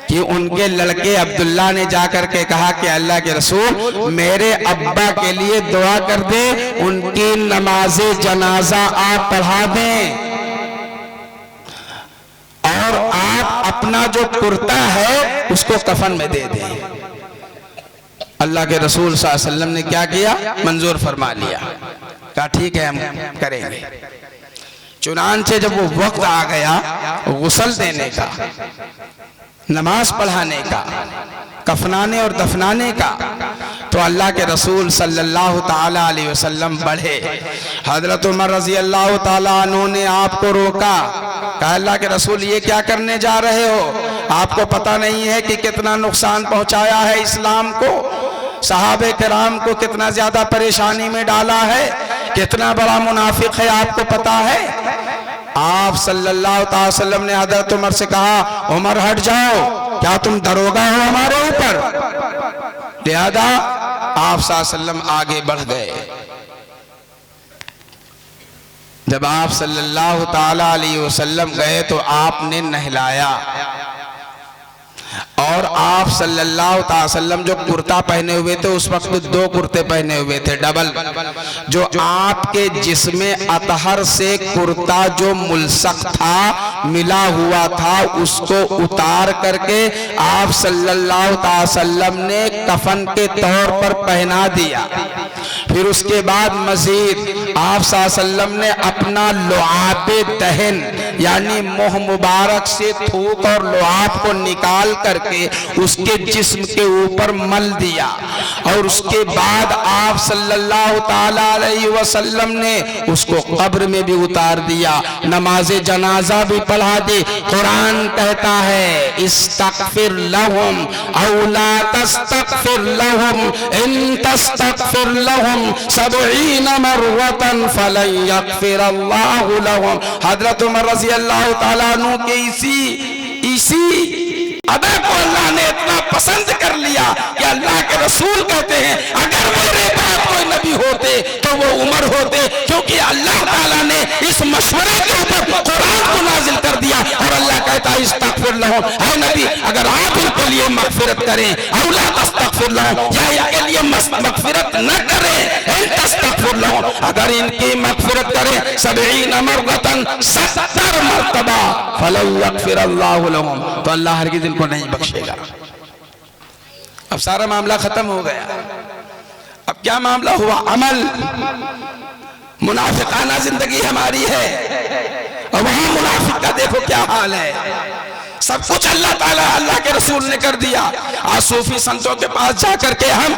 कि उनके लड़के अब्दुल्ला ने जाकर के कहा कि अल्लाह के रसूल मेरे अब्बा के लिए दुआ कर दे, उनकी नमाज़े जनाजा आप पढ़ा दें और आप अपना जो कुर्ता है उसको कफन में दे दें। अल्लाह के रसूल सल्लल्लाहु अलैहि वसल्लम ने क्या किया, मंजूर फरमा लिया, कहा ठीक है हम करेंगे। चुनांचे जब वो वक्त आ गया गुस्ल देने का, नमाज पढ़ाने का, कफनाने और दफनाने का, तो अल्लाह के रसूल सल्लल्लाहु ताला अलैहि वसल्लम बढ़े। हजरत उमर रजी अल्लाह ताला अन्हु ने आपको रोका, कहा अल्लाह के रसूल ये क्या करने जा रहे हो, आपको पता नहीं है कि कितना नुकसान पहुंचाया है इस्लाम को, सहाबे किराम को कितना ज्यादा परेशानी में डाला है, कितना बड़ा मुनाफिक है आपको पता है। आप सल्लल्लाहु अलैहि वसल्लम ने हजरत उमर से कहा, उमर हट जाओ, क्या तुम दरोगा हो हमारे ऊपर। लिहाजा आप सल्लल्लाहु अलैहि वसल्लम आगे बढ़ गए। जब आप सल्लल्लाहु ताला अलैहि वसल्लम गए तो आपने नहलाया और आप सल्लल्लाहु अलैहि वसल्लम जो कुर्ता पहने हुए थे, उस वक्त दो कुर्ते पहने हुए थे डबल, जो आपके जिस्म अतहर से कुर्ता जो मुल्सक था, मिला हुआ था, उसको उतार करके आप सल्लल्लाहु अलैहि वसल्लम ने कफन के तौर पर पहना दिया। फिर उसके बाद मजीद आप सल्लल्लाहु अलैहि वसल्लम ने अपना लुआबे दहन यानी मुंह मुबारक से थूक और लुआब को निकाल करके उसके जिस्म के ऊपर मल दिया और उसके बाद आप सल्लल्लाहु ताला अलैहि वसल्लम ने उसको कब्र में भी उतार दिया, नमाज़े जनाजा भी पढ़ा दी। कुरान कहता है इस्तगफिर लहुम औ ला तस्तगफिर लहुम इन तस्तगफिर लहुम 70 मररतन फलन यगफिर अल्लाहु लहुम। हजरत उमर रज़ी अल्लाह ताला अन्हु के इसी अदा को अल्लाह ने इतना पसंद कर लिया कि अल्लाह के रसूल कहते हैं अगर मेरे बाद कोई नबी होते तो वो उमर होते, क्योंकि अल्लाह ताला ने इस मशवरे के ऊपर कुरान को नाजिल कर दिया और अल्लाह कहता है इस्तगफिर लहुम, है नबी अगर आप इनके लिए मगफिरत करें, औला तस्तगफिर लहुम, या इनके लिए मगफिरत न करें, इन तस्तगफिर लहुम, अगर इनकी मगफिरत करें 70 मररतन 70 मरतबा फलन यगफिर अल्लाहु लहुम, तो अल्लाह हरगिज़ इनको नहीं बख्शेगा। अब सारा मामला खत्म हो गया। अब क्या मामला हुआ, अमल, मुनाफिकाना जिंदगी हमारी है और वहां मुनाफिक का देखो क्या हाल है। सब कुछ अल्लाह ताला अल्लाह के रसूल ने कर दिया। आज सूफी संतों के पास जाकर के हम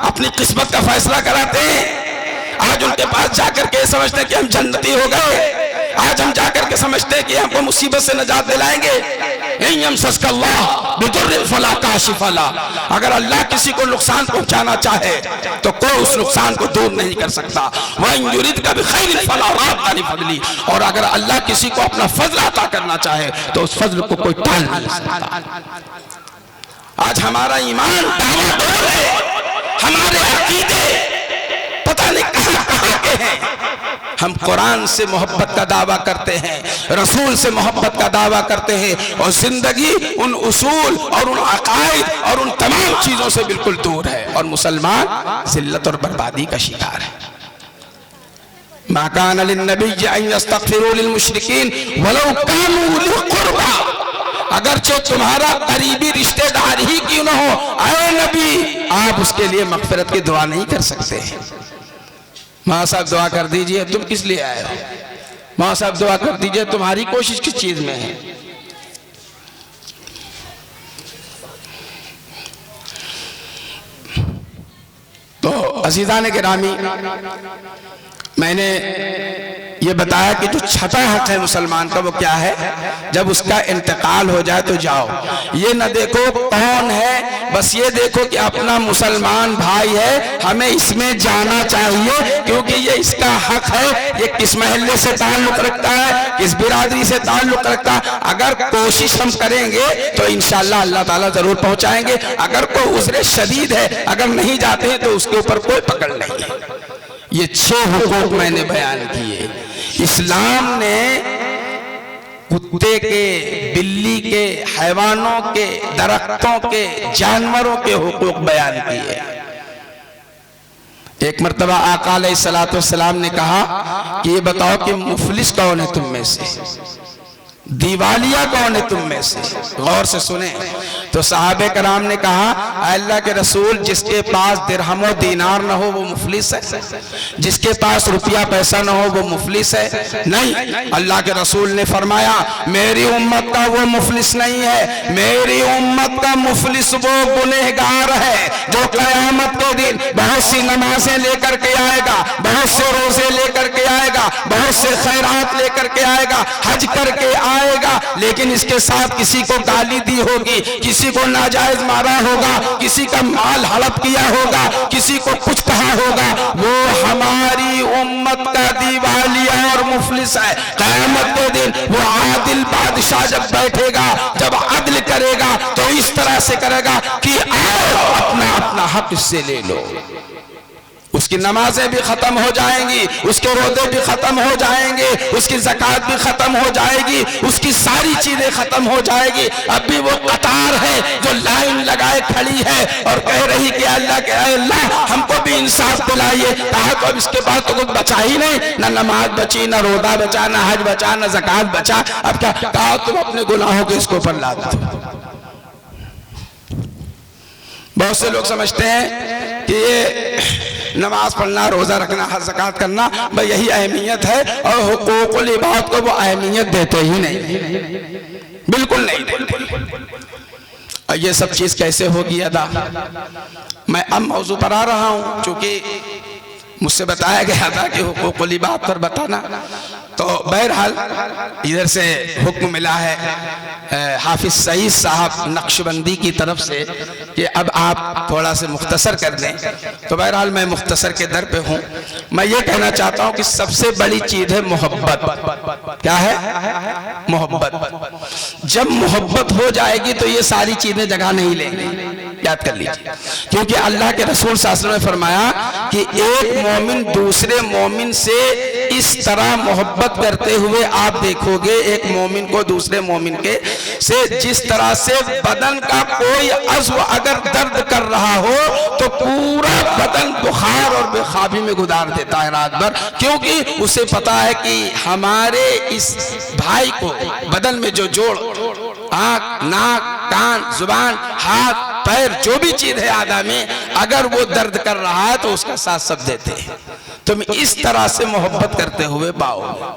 अपनी किस्मत का फैसला कराते हैं। आज उनके पास जाकर के समझते हैं कि हम जन्नती हो गए। आज हम जाकर के समझते हैं कि हमको मुसीबत से नजात दिलाएंगे। अगर अल्लाह किसी को नुकसान पहुंचाना चाहे तो कोई उस नुकसान को दूर नहीं कर सकता। और अगर अल्लाह किसी को अपना फजल अता करना चाहे तो उस फजल को कोई टाल नहीं सकता। आज हमारा ईमान दावा है, हमारे अकीदे पता नहीं कहां के हैं। हम कुरान से मोहब्बत का दावा करते हैं, रसूल से मोहब्बत का दावा करते हैं और जिंदगी उन उसूल और उन अकायद और उन तमाम चीजों से बिल्कुल दूर है और मुसलमान जिल्लत और बर्बादी का शिकार है। मा कान लिन्नबी अन यस्तगफिरू लिलमुशरिकीन वलौ कानू उली कुर्बा, अगरचे तुम्हारा करीबी रिश्तेदार ही क्यों न हो, आए नबी आप उसके लिए मगफिरत की दुआ नहीं कर सकते। माँ साहब दुआ कर दीजिए, तुम किस लिए आए हो? माँ साहब दुआ कर दीजिए, तुम्हारी कोशिश किस चीज में है? अज़ीज़ान गिरामी, मैंने ये बताया कि जो छठा हक है मुसलमान का वो क्या है, जब उसका इंतकाल हो जाए तो जाओ, ये न देखो कौन है, बस ये देखो कि अपना मुसलमान भाई है, हमें इसमें जाना चाहिए क्योंकि ये इसका हक है, ये किस महल्ले से ताल्लुक रखता है, किस बिरादरी से ताल्लुक रखता है। अगर कोशिश हम करेंगे तो इंशाअल्लाह अल्लाह ताला जरूर पहुंचाएंगे। अगर कोई उज़्र शदीद है, अगर नहीं जाते हैं तो उसके ऊपर कोई पकड़ नहीं है। ये 6 हुकूक मैंने बयान किए। इस्लाम ने कुत्ते के, बिल्ली के, हैवानों के, दरख्तों के, जानवरों के हुकूक बयान किए। एक मर्तबा आका अलैहिस्सलातु वस्सलाम ने कहा कि ये बताओ कि मुफलिस कौन है तुम में से, दीवालिया कौन है तुम में से। गौर से सुने तो सहाबे कराम ने कहा, अल्लाह के रसूल, जिसके पास दिरहमो दीनार न हो वो मुफलिस है, जिसके पास रुपया पैसा न हो वो मुफलिस है। नहीं, अल्लाह के रसूल ने फरमाया, मेरी उम्मत का वो मुफलिस नहीं है, मेरी उम्मत का मुफलिस वो गुनहगार है जो क़यामत के दिन बहुत सी नमाजें लेकर के आएगा, बहुत से रोजे लेकर के आएगा, बहुत से खैरात लेकर के आएगा, हज करके आएगा, लेकिन इसके साथ किसी को गाली दी होगी, किसी को नाजायज मारा होगा, किसी का माल हड़प किया होगा, किसी को कुछ कहा होगा, वो हमारी उम्मत का दीवालिया और मुफलिस है। क़यामत के दिन वो आदिल बादशाह जब बैठेगा, जब अदल करेगा तो इस तरह से करेगा कि आओ अपना अपना हक इससे ले लो। उसकी नमाजें भी खत्म हो जाएंगी, उसके रोजे भी खत्म हो जाएंगे, उसकी ज़कात भी खत्म हो जाएगी, उसकी सारी चीजें खत्म हो जाएगी। अब भी वो कतार है जो लाइन लगाए खड़ी है और कह रही कि अल्लाह के अल्लाह हमको भी इंसाफ दिलाइए। कहा तो अब इसके बाद तो कुछ बचा ही नहीं, ना नमाज बची, ना रोजा बचा, ना हज बचा, ना ज़कात बचा। अब क्या कहा, तुम अपने गुनाहों को इसके ऊपर ला दो। बहुत से लोग समझते हैं कि ये नमाज पढ़ना, रोजा रखना, हज ज़कात करना, भाई यही अहमियत है, और हुकूकुल इबाद को वो अहमियत देते ही नहीं, बिल्कुल नहीं देते। और ये सब चीज कैसे होगी अदा? मैं अब मौजू पर आ रहा हूं, चूंकि मुझसे बताया गया था कि हुकूकुल इबाद पर बताना, तो बहरहाल इधर से हुक्म मिला है हाफिज सईद साहब नक्शबंदी की तरफ से कि अब आप थोड़ा से मुख्तसर कर दें। तो बहरहाल मैं मुख्तसर के दर पे हूँ। मैं ये कहना चाहता हूँ कि सबसे बड़ी चीज़ है मोहब्बत। क्या है? मोहब्बत। जब मोहब्बत हो जाएगी तो ये सारी चीजें जगह नहीं लेंगी, याद कर लीजिए। क्योंकि अल्लाह के रसूल सल्लल्लाहु अलैहि वसल्लम ने फरमाया कि एक मोमिन दूसरे मोमिन से इस तरह मोहब्बत करते हुए आप देखोगे, एक मोमिन को दूसरे मोमिन के से जिस तरह से बदन का कोई अज़्व अगर दर्द कर रहा हो तो पूरा बदन बुखार और बेखाबी में गुजार देता है रात भर, क्योंकि उसे पता है कि हमारे इस भाई को बदन में जो जोड़, आंख, नाक, कान, जुबान, हाथ, पैर, जो भी चीज है आधा में, अगर वो दर्द कर रहा है तो उसका साथ सब देते हैं। तुम इस तरह से मोहब्बत करते हुए पाओगे।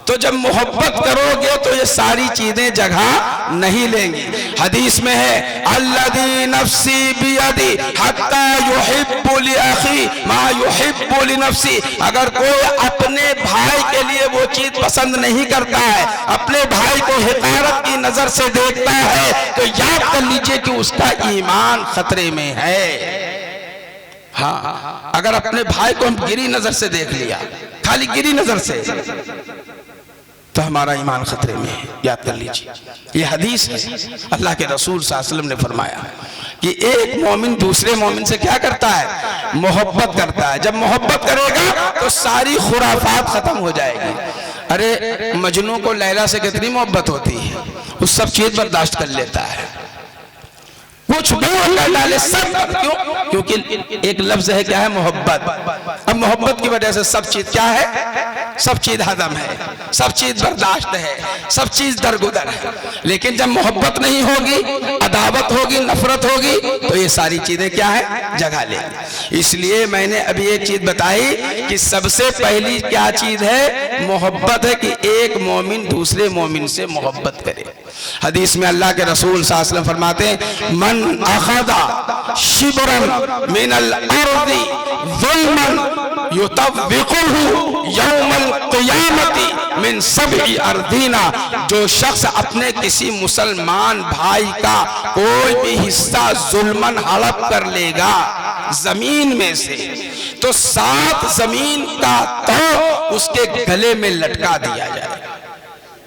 तो जब मोहब्बत करोगे तो ये सारी चीजें जगह नहीं लेंगी। हदीस में है अल्लज़ी नफ्सी बियदी हत्ता युहिब्बु लिअखी मा युहिब्बु लिनफ्सी। अगर कोई अपने भाई के लिए वो चीज पसंद नहीं करता है, अपने भाई को हिकारत की नजर से देखता है, तो याद कर लीजिए कि उसका ईमान खतरे में है। हाँ, अगर अपने भाई को हम गिरी नजर से देख लिया, खाली गिरी नजर से, तो हमारा ईमान खतरे में है। याद कर लीजिए, ये हदीस है। अल्लाह के रसूल सल्लल्लाहु अलैहि वसल्लम ने फरमाया कि एक मोमिन दूसरे मोमिन से क्या करता है? मोहब्बत करता है। जब मोहब्बत करेगा तो सारी खुराफात खत्म हो जाएगी। अरे मजनू को लैला से कितनी मोहब्बत होती है, उस सब चीज बर्दाश्त कर लेता है, कुछ भी अल्लाह डाले सब। क्यों? क्योंकि एक लफ्ज है, क्या है? मोहब्बत। अब मोहब्बत की वजह से सब चीज क्या है? सब चीज हजम है, सब चीज बर्दाश्त है, सब चीज दरगुदर है। लेकिन जब मोहब्बत नहीं होगी, अदावत होगी, नफरत होगी, तो ये सारी चीजें क्या है? जगह लेंगी। इसलिए मैंने अभी एक चीज बताई कि सबसे पहली क्या चीज है? मोहब्बत है कि एक मोमिन दूसरे मोमिन से मोहब्बत करे। हदीस में अल्लाह के रसूल सल्लल्लाहु अलैहि वसल्लम फरमाते हैं, मन अखदा शिबरन मिनल अर्दी ज़ुल्मन युतव्विकुहु यौमल क़ियामती मिन सबई अर्दीना। जो शख्स अपने किसी मुसलमान भाई का कोई भी हिस्सा जुल्मन हड़प कर लेगा जमीन में से, तो 7 जमीन का तो उसके गले में लटका दिया जाए।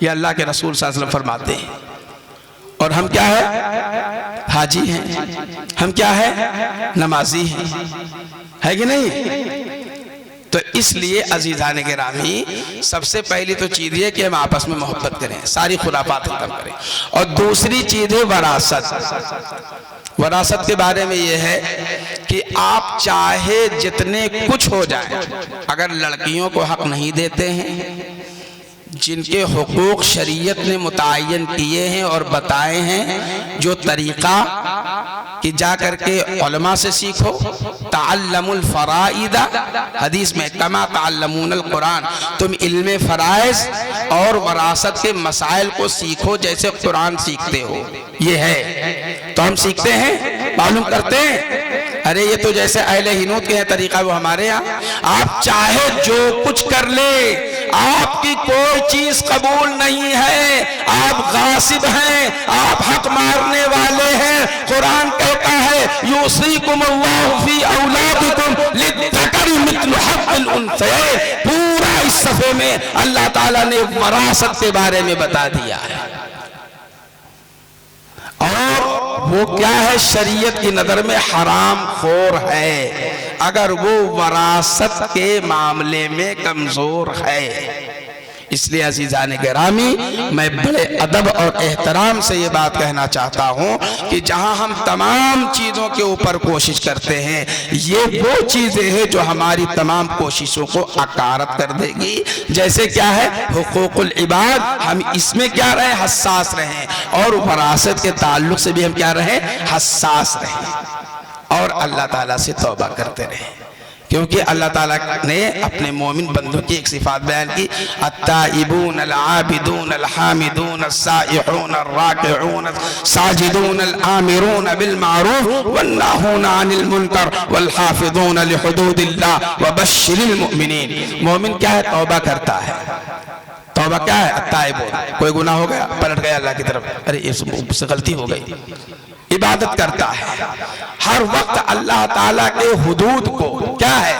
ये अल्लाह के रसूल सल्लल्लाहु अलैहि वसल्लम फरमाते हैं। और हम क्या है? हाजी हैं। हम क्या है? नमाजी हैं, है कि नहीं? तो इसलिए अजीज़ान गिरामी, सबसे पहली तो चीज़ ये कि हम आपस में मोहब्बत करें, सारी खुराफात खत्म करें। और दूसरी चीज़ है वरासत। वरासत के बारे में ये है कि आप चाहे जितने कुछ हो जाए, अगर लड़कियों को हक नहीं देते हैं जिनके हुकूक शरीयत ने मुतय्यन किए हैं और बताए हैं, जो तरीक़ा कि जा करके उलमा से सीखो, तअल्लमुल फ़राइदा, हदीस में कमा तअल्लमूनल कुरान, तुम इल्मे फ़राइज़ और वरासत के मसाइल को सीखो जैसे कुरान सीखते हो। ये है तो हम सीखते हैं, मालूम करते हैं। अरे ये तो जैसे अहले हिनूत के हैं तरीका, वो हमारे यहाँ। आप चाहे जो कुछ कर ले, आपकी कोई चीज कबूल नहीं है, आप गासिब हैं, आप हक मारने वाले हैं। कुरान कहता है यूसीकुमुल्लाहु फी औलादिकुम लिद्दकरि मिस्लु हक़्क़िल उन्सयैन। पूरा इस सफ़े में अल्लाह ताला ने वरासत के बारे में बता दिया है। और वो क्या है? शरीयत की नजर में हराम खोर है अगर वो वरासत के मामले में कमजोर है। इसलिए अज़ीज़ान गिरामी, मैं बड़े अदब और एहतराम से ये बात कहना चाहता हूँ कि जहाँ हम तमाम चीज़ों के ऊपर कोशिश करते हैं, ये वो चीज़ें हैं जो हमारी तमाम कोशिशों को अकारत कर देगी। जैसे क्या है? हुकूकुल इबाद, हम इसमें क्या रहें? हसास रहें। और वरासत के ताल्लुक से भी हम क्या रहें? हसास रहें। और अल्लाह ताला से तौबा करते रहें, क्योंकि अल्लाह ताला ने अपने मोमिन बंदों की एक सिफात बयान की, अत्ताइबून अल आबिदून अल हामिदून अस्साइहून अर्राकिऊन साजिदून अल आमिरून बिल मारूफ वन्नाहून अनिल मुनकर वल हाफिजून लिहुदूदिल्लाह व बश्शिरिल मुमिनीन। मोमिन क्या है? तौबा करता है। तौबा क्या है? अत्ताइबून, कोई गुनाह हो गया, पलट गया अल्लाह की तरफ, अरे इससे गलती हो गई, इबादत करता है। हर वक्त अल्लाह ताला के हुदूद को क्या है?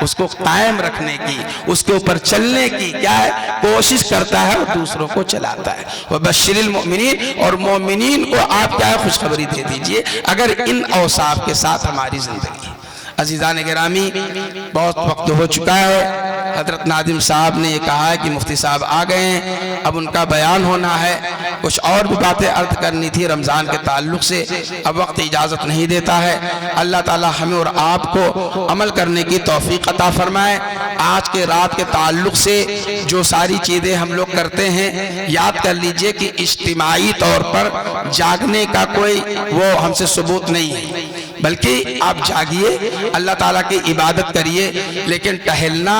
उसको कायम रखने की, उसके ऊपर चलने की क्या है? कोशिश करता है और दूसरों को चलाता है। वह बश्शिरिल मोमिनीन, और मोमिनीन को आप क्या है? खुशखबरी दे दीजिए अगर इन औसाफ के साथ हमारी जिंदगी। अज़ीज़ान गिरामी, बहुत वक्त हो चुका है। हज़रत नादिम साहब ने ये कहा है कि मुफ्ती साहब आ गए हैं, अब उनका बयान होना है। कुछ और भी बातें अर्ज करनी थी रमज़ान के ताल्लुक़ से, अब वक्त इजाज़त नहीं देता है। अल्लाह ताला हमें और आपको अमल करने की तौफ़ीक़ अता फ़रमाए। आज के रात के ताल्लुक़ से जो सारी चीज़ें हम लोग करते हैं, याद कर लीजिए कि इज्तिमाई तौर पर जागने का कोई वो हमसे सबूत नहीं है, बल्कि आप जागिए, अल्लाह ताला की इबादत करिए। लेकिन टहलना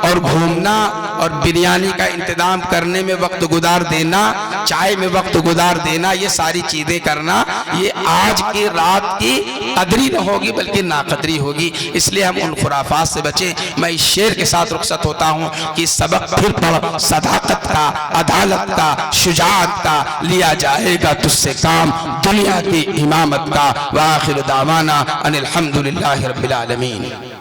और घूमना और बिरयानी का इंतजाम करने में वक्त गुजार देना, चाय में वक्त गुजार देना, ये सारी चीज़ें करना, ये आज की रात की कदरी न होगी बल्कि नाकदरी होगी। इसलिए हम उन खुराफात से बचें। मैं इस शेर के साथ रुखसत होता हूँ कि सबक फिर पढ़, सदाकत का, अदालत का, शुजाअत का, लिया जाएगा तुझसे काम, दुनिया की इमामत का। व आखिर दावाना अनिल हम्दुलिल्लाहि रब्बिल आलमीन।